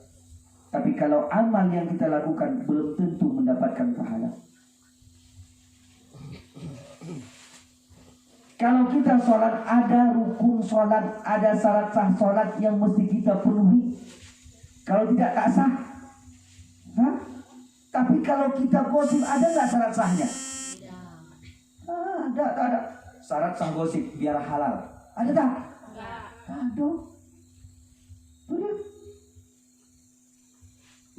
Tapi kalau amal yang kita lakukan belum tentu mendapatkan pahala. Kalau kita sholat, ada rukun sholat, ada syarat sah sholat yang mesti kita penuhi. Kalau tidak tak sah. Hah? Tapi kalau kita gosip, ada nggak syarat sahnya? Tidak. Ada. Syarat sah gosip biar halal. Ada tak? Ada. Sudah.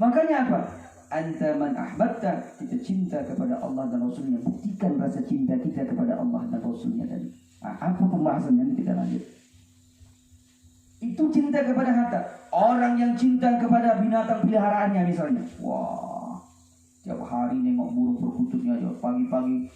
Makanya apa? Anta man ahbabta. Kita cinta kepada Allah dan Rasulnya. Buktikan rasa cinta kita kepada Allah dan Rasulnya tadi. Apa pembahasannya ini kita lanjut. Itu cinta kepada harta. Orang yang cinta kepada binatang peliharaannya misalnya. Wah, tiap hari nengok burung perkututnya aja. Pagi-pagi.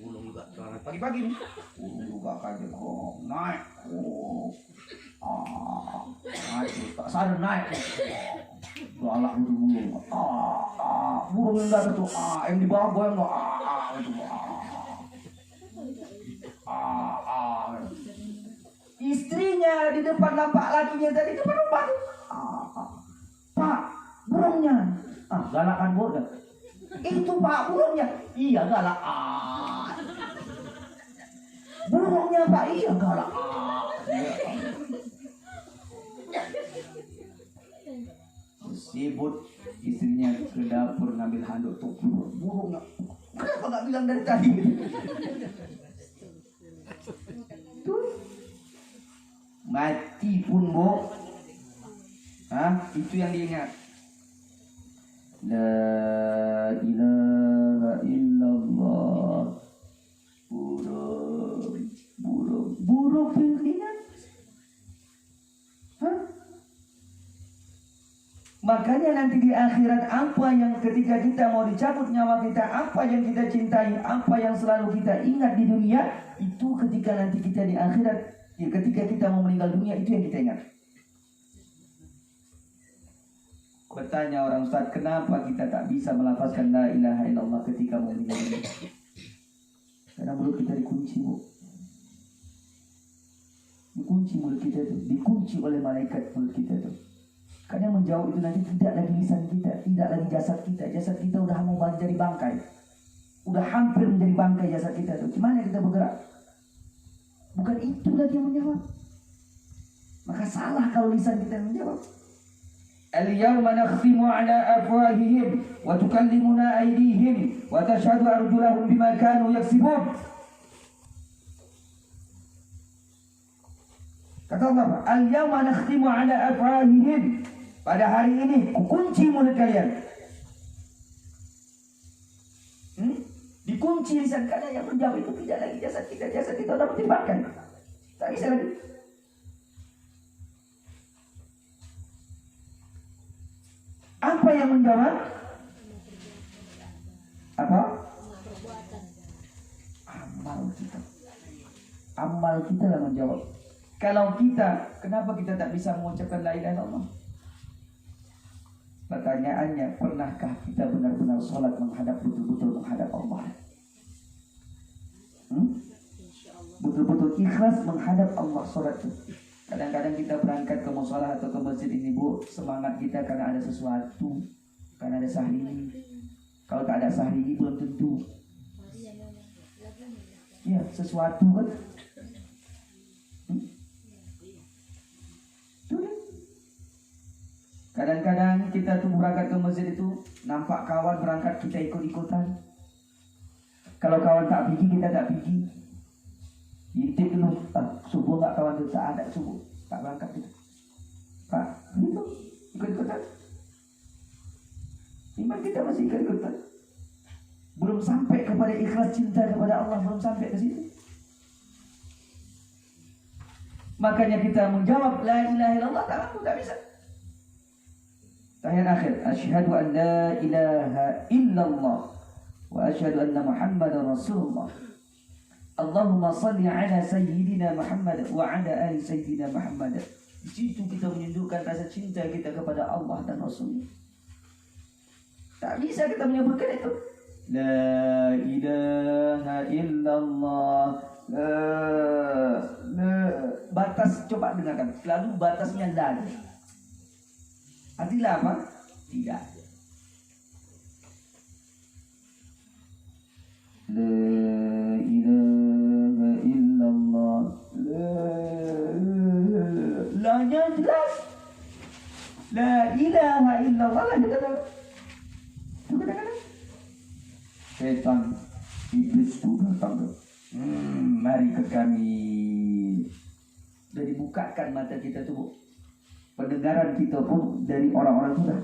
Burung juga. Pagi-pagi nih. Burung juga kaget kok. Naik. Naik. Tak sadar naik. Galak burung. Burung yang ada tuh. Yang di bawah goyang tuh. Itu. Istrinya di depan nampak lakinya tadi depan rumah. Pak, burungnya. Galakan burung. Itu Pak burungnya. Iya galak. Burungnya Pak, iya galak. Sibut istrinya ke dapur ngambil handuk tuh burungnya. Kenapa nggak bilang dari tadi? Tuh mati pun Bu. Itu yang diingat. La ilaha illallah. Burung pimpinan. Makanya nanti di akhirat apa yang ketika kita mau dicabut nyawa kita, apa yang kita cintai, apa yang selalu kita ingat di dunia, itu ketika nanti kita di akhirat, ya ketika kita mau meninggal dunia, itu yang kita ingat. Bertanya orang Ustaz, kenapa kita tak bisa melafazkan la ilaha illallah ketika mau meninggal dunia? Karena mulut kita dikunci, Bu. Dikunci mulut kita itu, dikunci oleh malaikat mulut kita itu. Karena yang menjawab itu nanti tidak lagi lisan kita, tidak lagi jasad kita. Jasad kita udah mau jadi bangkai. Udah hampir menjadi bangkai jasad kita itu. Gimana kita bergerak? Bukan itu lagi yang menjawab. Maka salah kalau lisan kita yang menjawab. Al-yawma nakhtimu ala afwahihim wa tukallimuna aydihim wa tashhadu arjulahum bima kanu yaksibun. Kata Allah, al-yawma nakhtimu ala afwahihim. Pada hari ini kunci mulut kalian. Dikunci lisan karena yang menjawab itu tidak lagi jasad kita. Jasad kita sudah menjebakkan. Tak bisa lagi. Apa yang menjawab? Apa? Amal kita. Amal kita yang menjawab. Kalau kita, kenapa kita tak bisa mengucapkan la ilaha illallah? Pertanyaannya, pernahkah kita benar-benar sholat betul-betul menghadap Allah? Betul-betul ikhlas menghadap Allah sholat itu. Kadang-kadang kita berangkat ke musola atau ke masjid ini, Bu, semangat kita karena ada sesuatu, karena ada sahri. Kalau tak ada sahri belum tentu. Ya, sesuatu kan. Kadang-kadang kita tuh berangkat ke masjid itu, nampak kawan berangkat, kita ikut-ikutan. Kalau kawan tak pergi, kita tak pergi. Intip dulu, subuh nggak kawan itu, tak ada subuh, tak berangkat kita. Pak, gitu, ikut-ikutan. Iman kita masih ikut-ikutan. Belum sampai kepada ikhlas cinta kepada Allah, belum sampai ke situ. Makanya kita menjawab la ilaha illallah, tak mampu, tak bisa. Tahiyat akhir, asyhadu an la ilaha illallah wa asyhadu anna Muhammadar Rasulullah. Allahumma salli ala sayyidina Muhammad wa ala ali sayyidina Muhammad. Di situ kita menunjukkan rasa cinta kita kepada Allah dan Rasul. Tak bisa kita menyebutkan itu. La ilaha illallah. Batas, coba dengarkan. Lalu batasnya la. Artinya apa? Tidak. La ilaha illallah. La-nya jelas. La ilaha illallah. La jelas. Setan, iblis itu datang. Mari ke kami. Sudah dibukakan mata kita tuh. Pendengaran kita pun dari orang-orang sudah.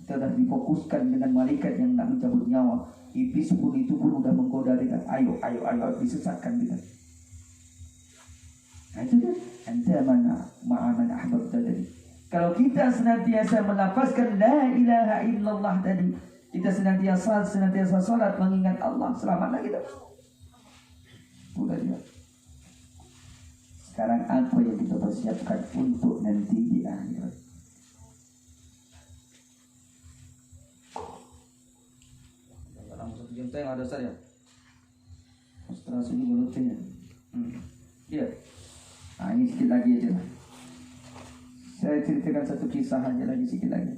Kita sudah difokuskan dengan malaikat yang nak mencabut nyawa. Iblis pun itu pun sudah menggoda kita. Ayo, disesatkan kita. Nah itu kan. Anta mana ma'aman ahbab tadi. Kalau kita senantiasa melafazkan la ilaha illallah tadi, kita senantiasa salat mengingat Allah, selamatlah kita. Udah dia. Sekarang apa yang kita persiapkan untuk nanti di akhirat? Dalam 1 jam saya ada saya. Setelah sini mulutnya. Iya. Nah ini sedikit lagi aja lah. Saya ceritakan satu kisah aja lagi sedikit lagi.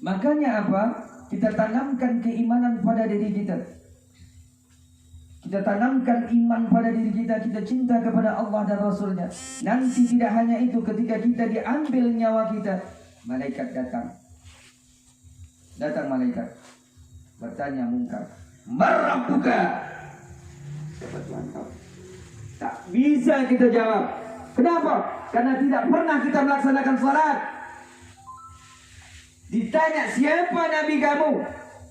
Makanya apa? Kita tanamkan keimanan pada diri kita. Kita tanamkan iman pada diri kita. Kita cinta kepada Allah dan Rasulnya. Nanti tidak hanya itu, ketika kita diambil nyawa kita, malaikat datang. Datang malaikat, bertanya mungkar, Marabbuka? Siapa Tuhan kau? Tak bisa kita jawab. Kenapa? Karena tidak pernah kita melaksanakan salat. Ditanya siapa Nabi kamu?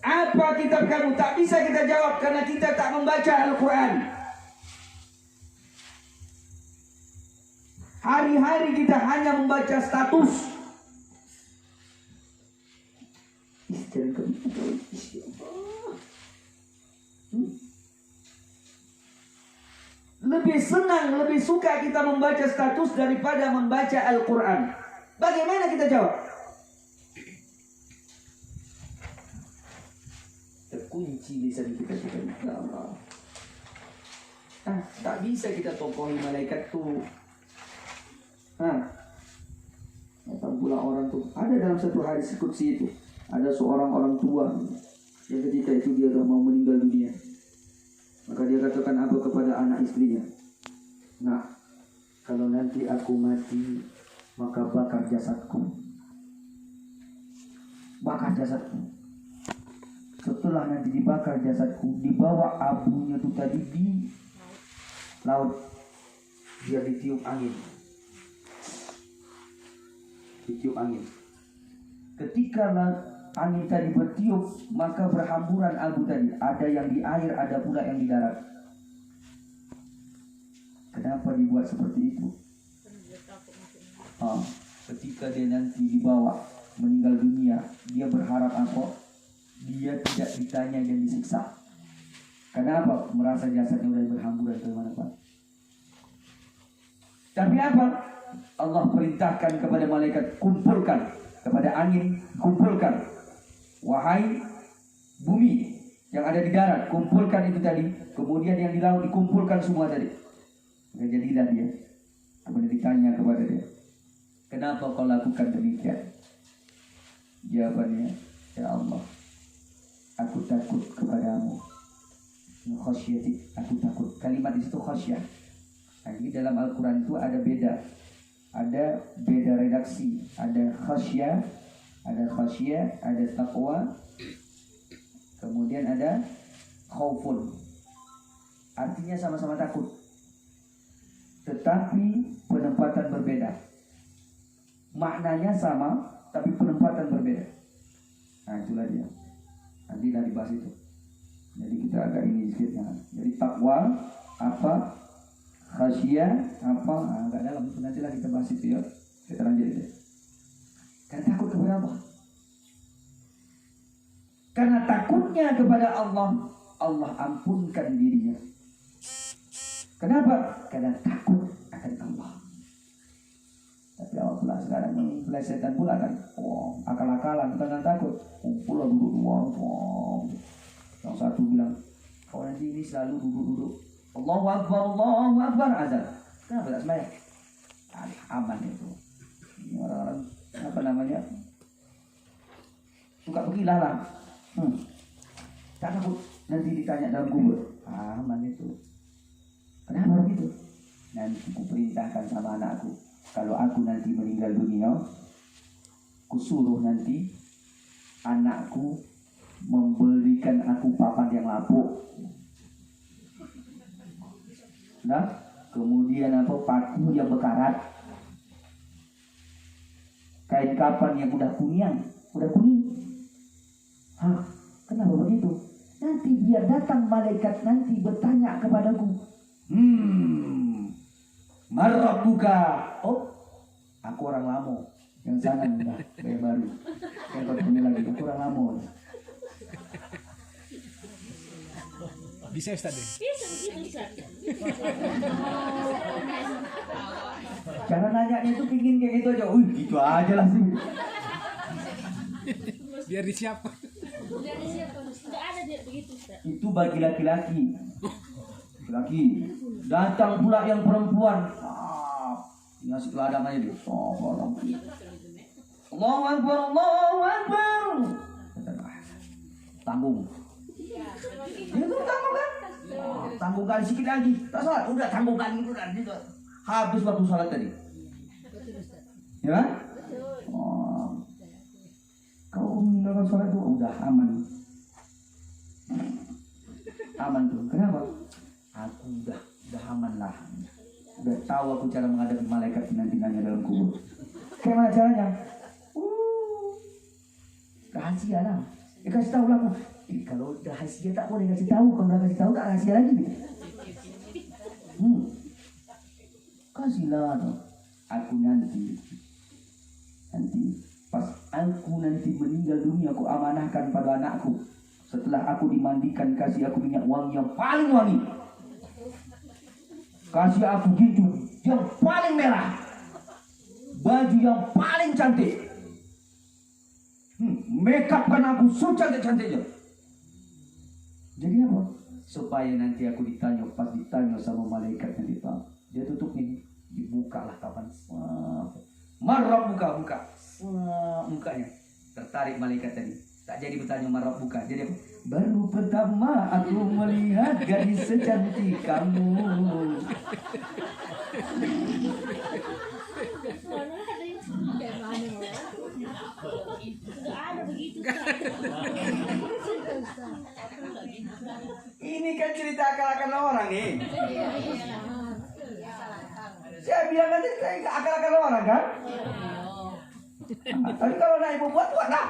Apa kitab kamu? Tak bisa kita jawab karena kita tak membaca Al-Quran. Hari-hari kita hanya membaca status. Istri ke Lebih senang, lebih suka kita membaca status daripada membaca Al-Quran. Bagaimana kita jawab? Terkunci lisan kita. Tak bisa kita tokohi malaikat tuh. Datang pula orang tuh. Ada dalam satu hadis qudsi itu, ada seorang orang tua yang ketika itu dia sudah mau meninggal dunia. Maka dia katakan apa kepada anak istrinya? Nah, kalau nanti aku mati, maka bakar jasadku. Bakar jasadku. Setelah nanti dibakar jasadku, dibawa abunya itu tadi di laut. Dia ditiup angin. Ditiup angin. Ketika angin tadi bertiup, maka berhamburan abu tadi. Ada yang di air, ada pula yang di darat. Kenapa dibuat seperti itu? Ketika dia nanti dibawa meninggal dunia, dia berharap apa? Dia tidak ditanya dan disiksa. Kenapa? Merasa jasadnya sudah berhamburan ke mana-mana. Tapi apa? Allah perintahkan kepada malaikat, kumpulkan. Kepada angin, kumpulkan. Wahai bumi yang ada di darat, kumpulkan itu tadi. Kemudian yang di laut dikumpulkan semua tadi. Maka jadilah dia. Kemudian ditanya kepada dia, kenapa kau lakukan demikian? Jawabannya, ya Allah, aku takut kepadamu. Khasyati, aku takut. Kalimat itu khasyah. Jadi dalam Al-Quran itu ada beda. Ada beda redaksi. Ada khasyah, ada taqwa, kemudian ada khaufun. Artinya sama-sama takut, tetapi penempatan berbeda. Maknanya sama, tapi penempatan berbeda. Nah itulah dia. Nanti dah dibahas itu. Jadi kita agak ini sedikit. Jadi takwa apa, khasyah apa, agak dalam. Nantilah kita bahas itu ya. Kita lanjut itu. Karena takut kepada Allah. Karena takutnya kepada Allah, Allah ampunkan dirinya. Kenapa? Karena takut akan Allah. Tapi Allah pula sekarang ini pelesetan pula kan. Akal-akalan, bukan takut. Pula duduk doang. Yang satu bilang, kau nanti ini selalu duduk-duduk. Allahu Akbar, azan. Kenapa tak sembahyang? Aman itu. Ini orang-orang apa namanya? Suka begilah lah. Tak takut nanti ditanya dalam kubur. Aman itu. Kenapa begitu? Nanti ku perintahkan sama anakku, kalau aku nanti meninggal dunia, ku suruh nanti anakku memberikan aku papan yang lapuk. Nah, kemudian apa? Paku yang berkarat, kain kapan yang udah kuning. Kenapa begitu? Nanti biar datang malaikat nanti bertanya kepadaku, Marabbuka. Oh, aku orang lama. Yang sana enggak, kayak baru. Yang ketemu lagi, aku orang lama. Bisa Ustaz deh. Bisa begitu Ustaz. Cara nanyanya itu pingin kayak gitu aja. Gitu aja lah sih. Biar disiapkan. Enggak ada dia begitu Ustaz. Itu bagi laki-laki. Laki. Datang pula yang perempuan. Ngasih ladang aja dia. Allahu Akbar, Allahu Akbar. Tanggung. Itu tanggung kan? Tanggung kali sikit lagi. Tak salat. Udah tanggung kali itu dan itu. Habis waktu salat tadi. Ya kan? Kalau meninggalkan sholat itu udah aman. Aman tuh. Kenapa? Aku udah aman lah. Udah tahu aku cara menghadapi malaikat nanti-nanti dalam kubur. Kayak mana caranya? Rahasia lah. Kasih tahu lah aku. Kalau rahasia tak boleh kasih tahu. Kalau udah kasih tahu tak rahasia lagi. Kasihlah tuh. Aku nanti pas aku nanti meninggal dunia, aku amanahkan pada anakku. Setelah aku dimandikan, kasih aku minyak wangi yang paling wangi, kasih aku gincu yang paling merah, baju yang paling cantik, make up kan aku secantik-cantiknya. Jadi apa? Supaya nanti aku ditanya, pas ditanya sama malaikat nanti, Pak, dia tutup ini, dibuka lah kapan. Marah buka, mukanya tertarik malaikat tadi. Tak jadi bertanya marah buka. Jadi apa? Baru pertama aku melihat gadis secantik kamu. Mana ada yang kayak mana mau? Nggak ada begitu. Ini kan cerita akal-akalan orang nih. Saya bilang kan cerita akal-akalan orang kan. Tapi kalau nak ibu buat dah.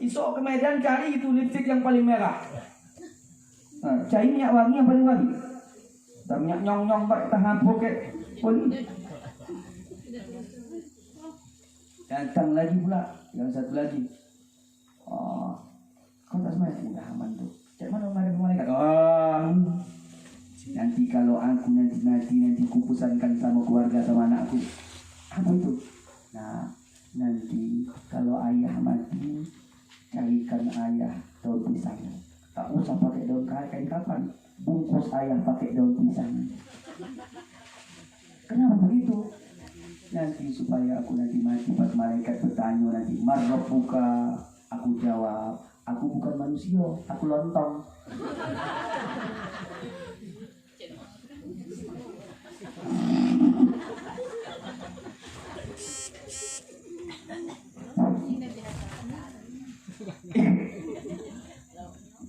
Esok ke Medan cari itu lipstick yang paling merah. Cari minyak wangi yang paling wangi. Dan minyak nyong-nyong tahan poket pun. Datang lagi pula yang satu lagi. Kau tak semangat? Udah aman tuh. Cak mana malaikat? Nanti kalau aku nanti mati, nanti kupesankan sama keluarga sama anakku. Apa itu? Nah, nanti kalau ayah mati, carikan ayah daun pisang. Tak usah pakai daun kain kapan, bungkus ayah pakai daun pisang. Kenapa begitu? Nanti supaya aku nanti mati pas malaikat bertanya nanti, marrab buka, aku jawab, aku bukan manusia, aku lontong.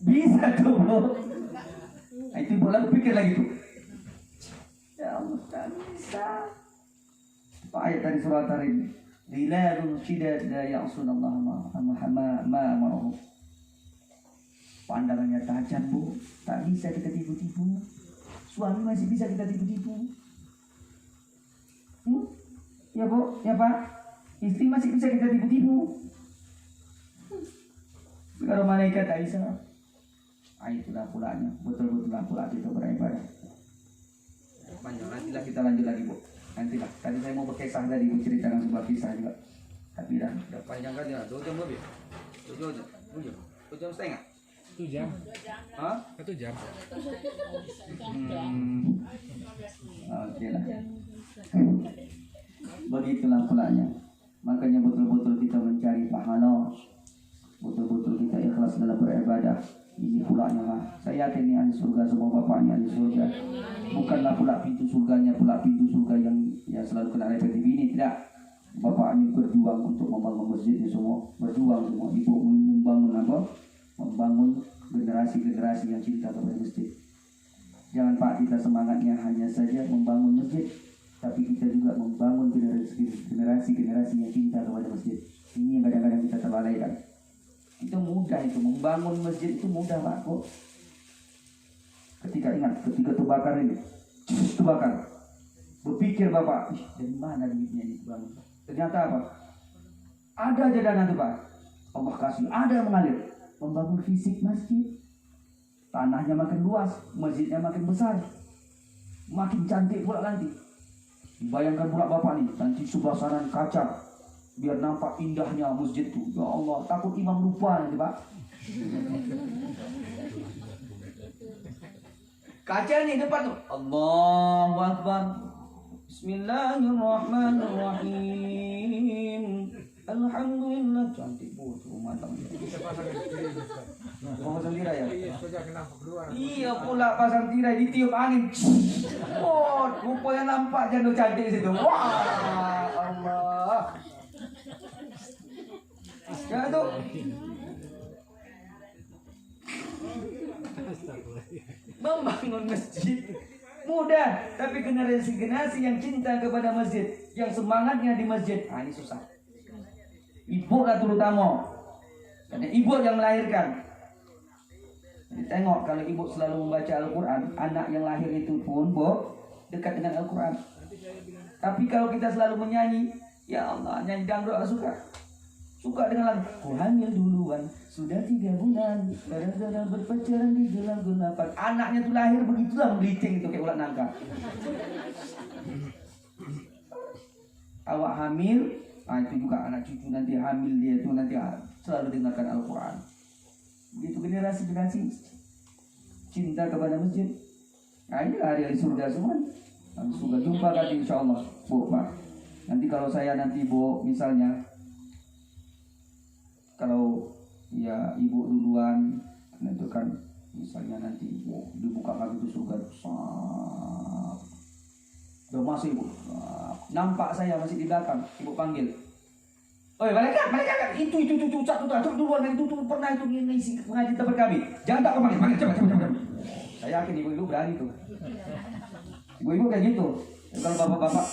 Bisa tuh. Nah, itu bola pikir lagi tuh. Ya Allah, tak bisa. Apa ayat dari surat ini? Rilalun syidad la ya'sunallah ma amarahu. Pandangannya tajam, Bu. Tak bisa kita tipu-tipu. Suami masih bisa kita tipu-tipu. Ya Bu, ya Pak. Istri masih bisa kita tipu-tipu. Kalau malaikat tak bisa. Itulah pulanya, betul-betullah pula kita beribadah. Panjang, nantilah kita lanjut lagi Bu. Nantilah, tadi saya mau berkisah tadi, mau ceritakan sebuah kisah juga. Tapi dah panjang kan ya, 2 jam lebih. 2 jam setengah. 1 jam. Hah? 1 jam. Oke lah. Begitulah pulanya. Makanya betul-betul kita mencari pahala. Betul-betul kita ikhlas dalam beribadah. Ini pulanya mah. Saya yakin ini ahli surga, semua bapaknya ahli surga. Bukanlah pula pintu surganya, pula pintu surga yang selalu kena repetitif ini, tidak. Bapak ini berjuang untuk membangun masjid ini semua, berjuang semua. Ibu membangun apa? Membangun generasi-generasi yang cinta kepada masjid. Jangan Pak, kita semangatnya hanya saja membangun masjid, tapi kita juga membangun generasi-generasi yang cinta kepada masjid. Ini yang kadang-kadang kita terlalaikan. Itu mudah, itu membangun masjid itu mudah Pak kok. Ketika terbakar ini, terbakar, berpikir Bapak, dari mana duitnya ini bangun? Ternyata apa? Ada aja dana tuh Pak. Allah kasih, ada yang mengalir. Membangun fisik masjid, tanahnya makin luas, masjidnya makin besar, makin cantik pula nanti. Bayangkan pula Bapak nih, nanti subasaran kaca. Biar nampak indahnya masjid itu. Ya Allah, takut imam lupa nanti Pak. Kaca nih depan tuh. Allahu Akbar. Bismillahirrahmanirrahim. Alhamdulillah. Cantik bu, rumah tangga. Pasang tirai ya? Iya pula pasang tirai, ditiup angin. Oh, rupanya nampak jandul cantik situ. Wah, Allah. Ya tuh. Membangun masjid mudah, tapi generasi-generasi yang cinta kepada masjid, yang semangatnya di masjid, ini susah. Ibu lah terutama, karena ibu yang melahirkan. Jadi tengok kalau ibu selalu membaca Al-Quran, anak yang lahir itu pun dekat dengan Al-Quran. Tapi kalau kita selalu menyanyi, ya Allah, nyanyi dangdut suka. Suka dengan lagu, ku hamil duluan, sudah 3 bulan, gara-gara berpacaran di gelap-gelapan. Anaknya tuh lahir begitulah, melicing itu kayak ulat nangka. Awak hamil, itu juga anak cucu nanti hamil dia tuh nanti selalu dengarkan Al-Quran. Begitu generasi-generasi cinta kepada masjid. Nah inilah hari surga semua. Surga jumpa lagi insya Allah, Bu, Pak. Nanti kalau saya nanti Bu, misalnya kalau ya ibu duluan menentukan misalnya nanti ibu dibuka lagi itu surga besar. Udah masuk ibu, nampak saya masih di belakang, ibu panggil. Oi malaikat, itu satu duluan itu pernah itu ngisi mengaji tempat kami. Jangan tak kau panggil, cepat. Saya yakin ibu berani tuh. Ibu kayak gitu. Kalau bapak-bapak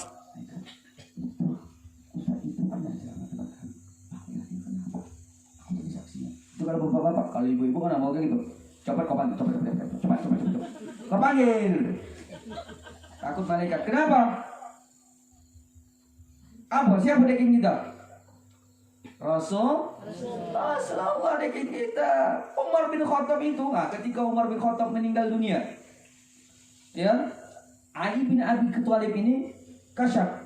itu kalau bapak-bapak, kalau ibu-ibu kan mau kayak gitu. Cepat kau panggil, cepat. Kau panggil. Takut malaikat. Kenapa? Apa? Siapa dekin kita? Rasulullah dekin kita. Umar bin Khattab itu, ketika Umar bin Khattab meninggal dunia, ya, Ali bin Abi Thalib ini kasyaf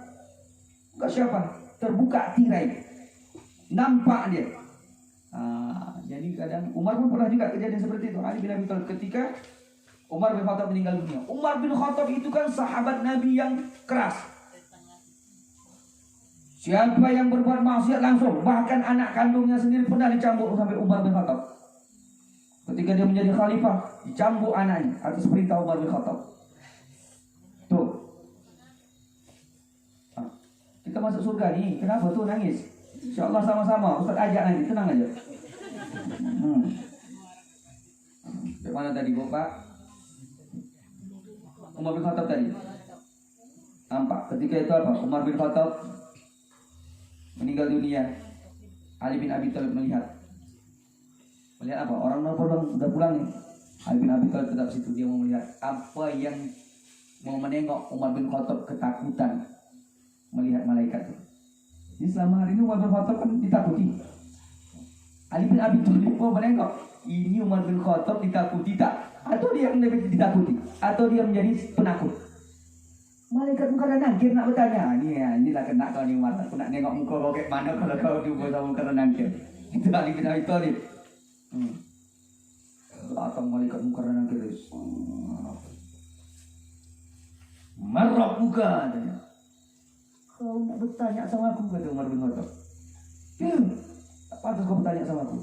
apa? Terbuka tirai, nampak dia. Jadi kadang Umar pun pernah juga kejadian seperti itu. Ali bin Abi Thalib ketika Umar bin Khattab meninggal dunia. Umar bin Khattab itu kan sahabat Nabi yang keras. Siapa yang berbuat maksiat langsung, bahkan anak kandungnya sendiri pernah dicambuk sampai Umar bin Khattab. Ketika dia menjadi khalifah, dicambuk anaknya atas perintah Umar bin Khattab. Tuh. Kita masuk surga nih. Kenapa tuh nangis? InsyaAllah sama-sama. Ustaz ajak nanti, tenang aja. Bagaimana tadi Bapak? Umar bin Khattab tadi. Nampak ketika itu apa? Umar bin Khattab meninggal dunia. Ali bin Abi Thalib melihat apa? Orang udah pulang nih. Ali bin Abi Thalib tetap situ. Dia mau melihat apa yang mau menengok. Umar bin Khattab ketakutan melihat malaikat itu. Jadi selama hari ini Umar bin Khattab kan ditakuti. Ali bin Abi Thalib mau menengok. Ini Umar bin Khattab ditakuti tak? Atau dia ditakuti? Atau dia menjadi penakut? Malaikat muka nangkir nak bertanya. Inilah kena kau ni Umar. Aku nak nengok muka kau kayak mana kalau kau jumpa sama muka nangkir. Itu Ali bin Abi Thalib. Datang malaikat muka nangkir. Marah muka. Kau nak bertanya sama aku, kata Umar bin Khattab. Tak pantas kau bertanya sama aku.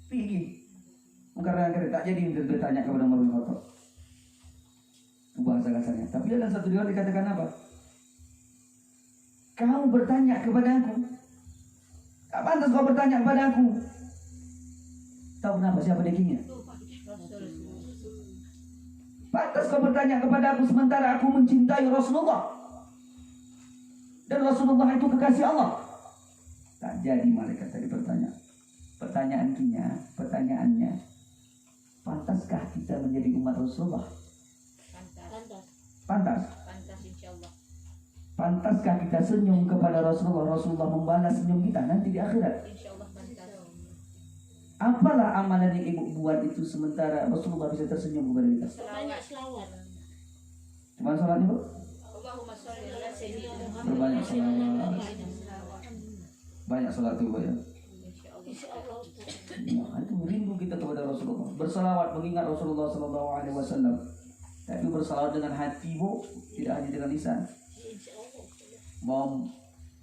Pergi. Karena tak jadi untuk bertanya kepada Umar bin Khattab. Itu bahasa kasarnya. Tapi dalam satu riwayat dikatakan apa? Kau bertanya kepada aku. Tak pantas kau bertanya kepada aku. Tahu kenapa siapa dekingnya? Pantas kau bertanya kepada aku sementara aku mencintai Rasulullah. Dan Rasulullah itu kekasih Allah. Tak jadi malaikat tadi bertanya. Pertanyaannya, pantaskah kita menjadi umat Rasulullah? Pantas. Insyaallah. Pantaskah kita senyum kepada Rasulullah? Rasulullah membalas senyum kita nanti di akhirat. Insyaallah pantas. Apalah amalan yang ibu buat itu sementara Rasulullah bisa tersenyum kepada kita? Selawat. Cuma salat ibu? Allahumma sholli ala sayyidina Berbanyak salat. Banyak salat itu ya. Nah, itu rindu kita kepada Rasulullah. Bersalawat mengingat Rasulullah SAW. Tapi bersalawat dengan hati bu, tidak hanya dengan lisan. Bom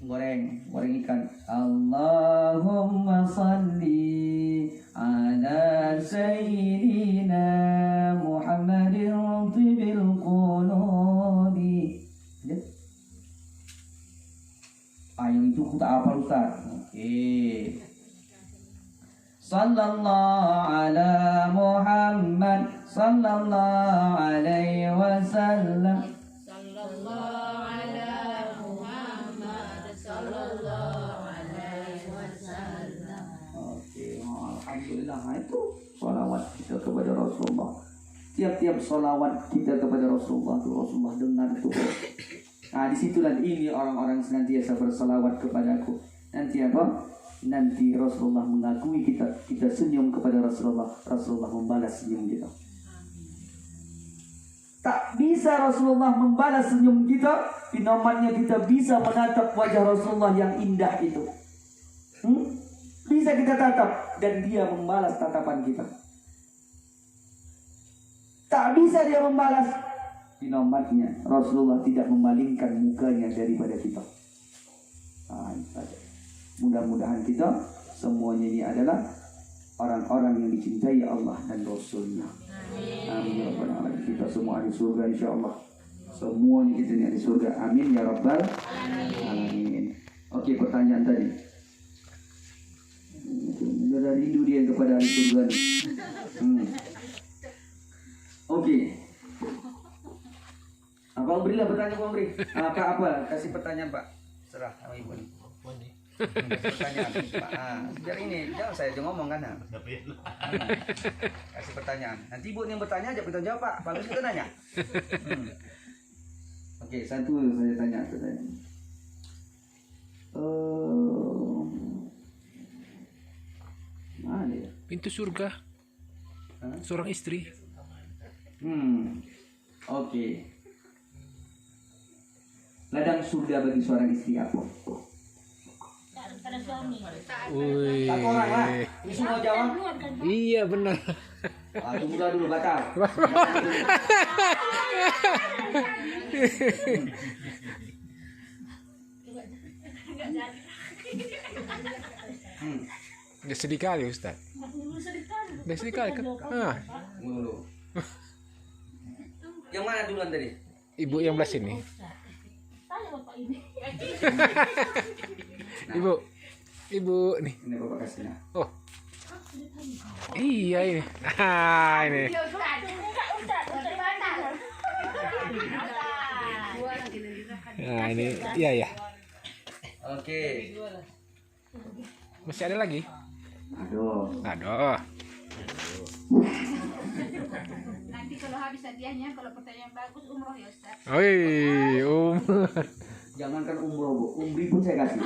goreng ikan. Allahumma salli ala sayyidina Muhammadin tibil qulubi. Yang itu aku tak hafal Ustaz. Oke. Sallallahu ala Muhammad sallallahu alaihi wasallam. Sallallahu ala Muhammad sallallahu alaihi wasallam. Oke, alhamdulillah. Itu salawat kita kepada Rasulullah. Tiap-tiap salawat kita kepada Rasulullah itu Rasulullah dengar itu. Nah, disitulah ini orang-orang senantiasa berselawat kepadaku. Nanti apa? Nanti Rasulullah mengakui kita senyum kepada Rasulullah. Rasulullah membalas senyum kita. Tak bisa Rasulullah membalas senyum kita, binomannya kita bisa menatap wajah Rasulullah yang indah itu. Bisa kita tatap dan dia membalas tatapan kita. Tak bisa dia membalas, binomannya Rasulullah tidak memalingkan mukanya daripada kita. Mudah-mudahan kita semuanya ini adalah orang-orang yang dicintai Allah dan Rasulnya. Amin ya rabbal alamin. Kita semua di surga insyaallah. Semuanya kita ini di surga. Amin ya rabbal alamin. Oke, pertanyaan tadi. Sudah rindu dia kepada ahli surga nih. Oke. Abang berilah pertanyaan, Bang Bri. Apa? Kasih pertanyaan, Pak. Serah sama Ibu nih. Kasih pertanyaan, Pak. Biar ini, jangan saya aja ngomong kan. Kasih pertanyaan. Nanti Ibu yang bertanya aja, kita jawab, Pak. Bagus kita nanya. Oke, satu saya tanya. Mana ya? Pintu surga. Seorang istri. Oke. Ladang surga bagi seorang istri apa? Pada suami. Wih. Satu orang lah. Ini semua jawab. Iya benar. Tunggu dulu batal. Udah sedih kali Ustaz. Udah sedih kali kan? Tunggu dulu. Yang mana duluan tadi? Ibu yang belah sini. Tanya bapak ini. Ibu nih. Ini bapak kasihnya. Oh. Iya ini. Ini. Nah ini, iya ya. Oke. Masih ada lagi? Aduh. Nanti kalau habis hadiahnya, kalau pertanyaan bagus, umroh ya Ustaz. Wih, Jangankan umroh, Bu. Umri pun saya kasih.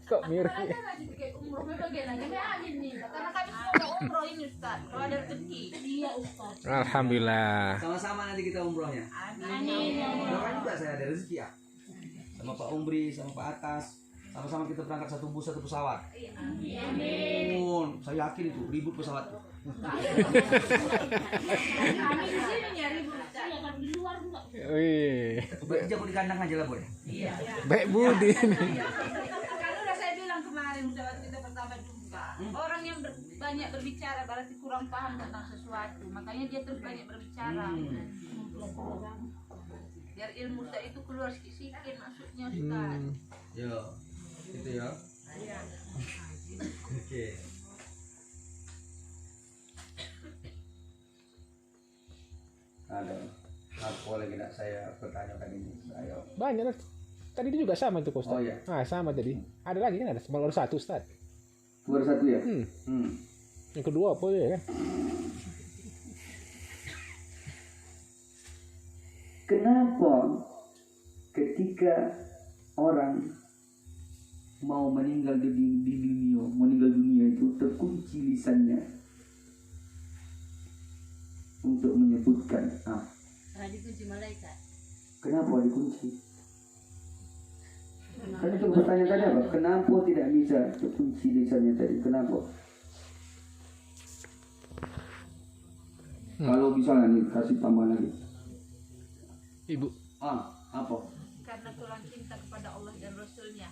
Kok mirip? Umroh bagian aja amin nih. Karena kami semua mau umroh ini Ustaz. Kalau ada rezeki. Iya Ustaz. Alhamdulillah. Sama-sama nanti kita umrohnya. Amin. Doakan juga saya ada rezeki ya. Sama Pak Umbri, sama Pak Atas. Sama-sama kita berangkat satu bus, satu pesawat. Amin. Saya yakin itu ribut pesawat. Kami di sini nyari Ustaz. Iya kan di luar enggak. Wih, Baik jago di kandang aja lah, Boy. Iya. baik budi. Kalau udah saya bilang kemarin waktu kita pertama jumpa, orang yang banyak berbicara berarti kurang paham tentang sesuatu, makanya dia terus banyak berbicara. Biar ilmu Ustaz itu keluar sikit-sikit maksudnya Ustaz. Yo, itu ya. Oke. Ada apa lagi nak saya pertanyakan ini? Saya. Banyak lah. Tadi itu juga sama itu Ustaz. Oh, iya. Sama tadi. Ada lagi kan ada baru satu Ustaz. Baru satu ya? Yang kedua apa ya kan? Kenapa ketika orang mau meninggal di dunia itu terkunci lisannya untuk menyebutkan Dikunci malaikat. kenapa dikunci? Kan itu pertanyaan tadi apa? Kenapa tidak bisa terkunci lisannya tadi? Kenapa? Kalau misalnya nih kasih tambahan lagi. Ibu. Apa? Karena kurang cinta kepada Allah dan Rasulnya.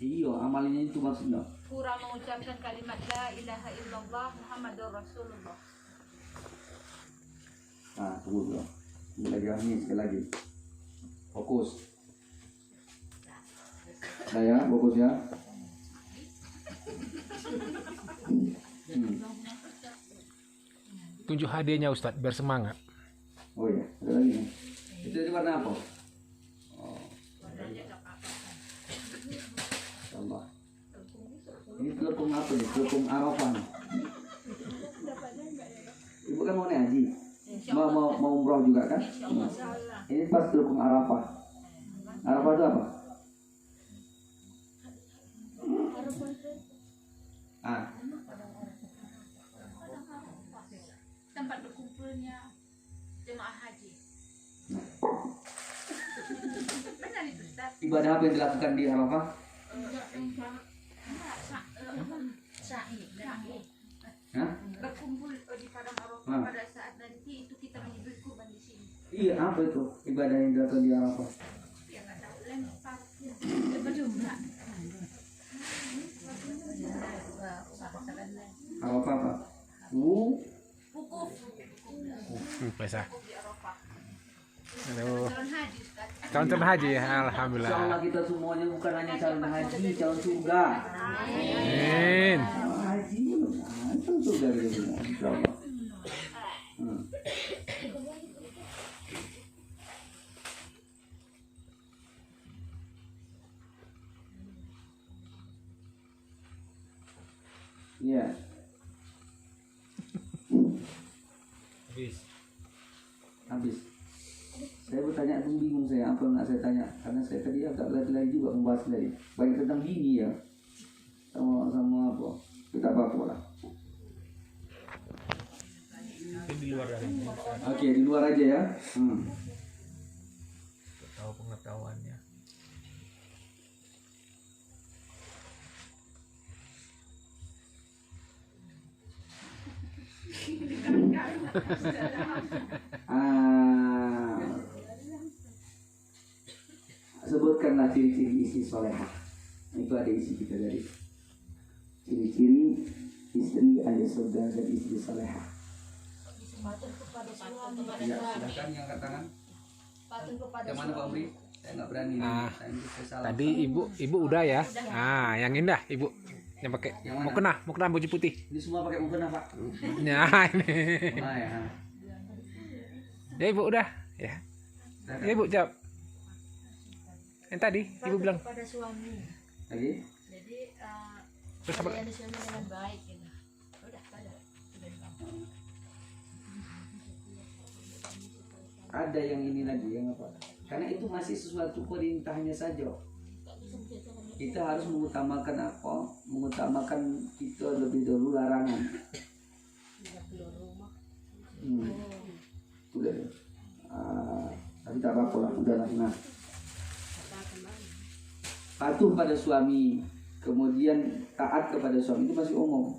Iya, amalnya itu maksudnya. Kurang mengucapkan kalimat la ilaha illallah Muhammadur Rasulullah. Tunggu dulu. Ini lagi nih sekali lagi. Fokus. Saya fokus ya. Tunjuk hadiahnya Ustaz biar semangat. Oh iya, ada lagi nih. Itu warna apa? Oh. Allah. Ini telekung apa nih? Telekung Arafah. Ibu kan mau naik haji, mau umroh juga kan? Ini pas telekung Arafah. Arafah itu apa? Tempat berkumpulnya jemaah haji. Benar itu Ustaz. Ibadah apa yang dilakukan di Arafah? Hah? Berkumpul di padang Arafah Ah. pada saat nanti itu kita menyembelih kurban di sini. Iya, apa itu ibadah yang dilakukan di Arafah? Ya nggak tahu lempar. Arafah apa? Wukuf Bisa. di Arafah. Aduh. Calon haji Ustaz. Calon haji ya, Insya Allah alhamdulillah. kita semuanya bukan hanya calon haji, calon surga. Amin. Calon haji, calon surga kita semua. Insya Allah. Iya. Habis. Saya bertanya tuh bingung saya apa nggak saya tanya karena saya tadi agak lari-lari juga membahas tadi banyak tentang bini ya sama apa kita apa lah. Di luar dari ini. Oke, di luar aja ya. Tahu pengetahuannya. Sebutkanlah ciri-ciri istri solehah. Itu ada isi kita dari ciri-ciri istri ahli surga dan istri solehah. Ya, silakan yang angkat tangan. Yang mana Pak Uri? Saya nggak berani. Saya salah. Tadi ibu udah ya. Yang indah ibu. Yang pakai Yang mana? mau kena baju putih. Ini semua pakai mukena Pak. Nah, ini. Ya. Ya ibu udah ya. Ya ibu jawab. Yang tadi ibu bilang. Pada suami. Lagi? Jadi Terus apa? melayani suami dengan baik gitu. Udah pada. Ada yang ini lagi yang apa? Karena itu masih sesuatu perintahnya saja. Kita harus mengutamakan apa? Mengutamakan kita lebih dulu larangan. Udah. Tapi tak apa-apa lah, udahlah. Nah, patuh pada suami, kemudian taat kepada suami itu masih umum.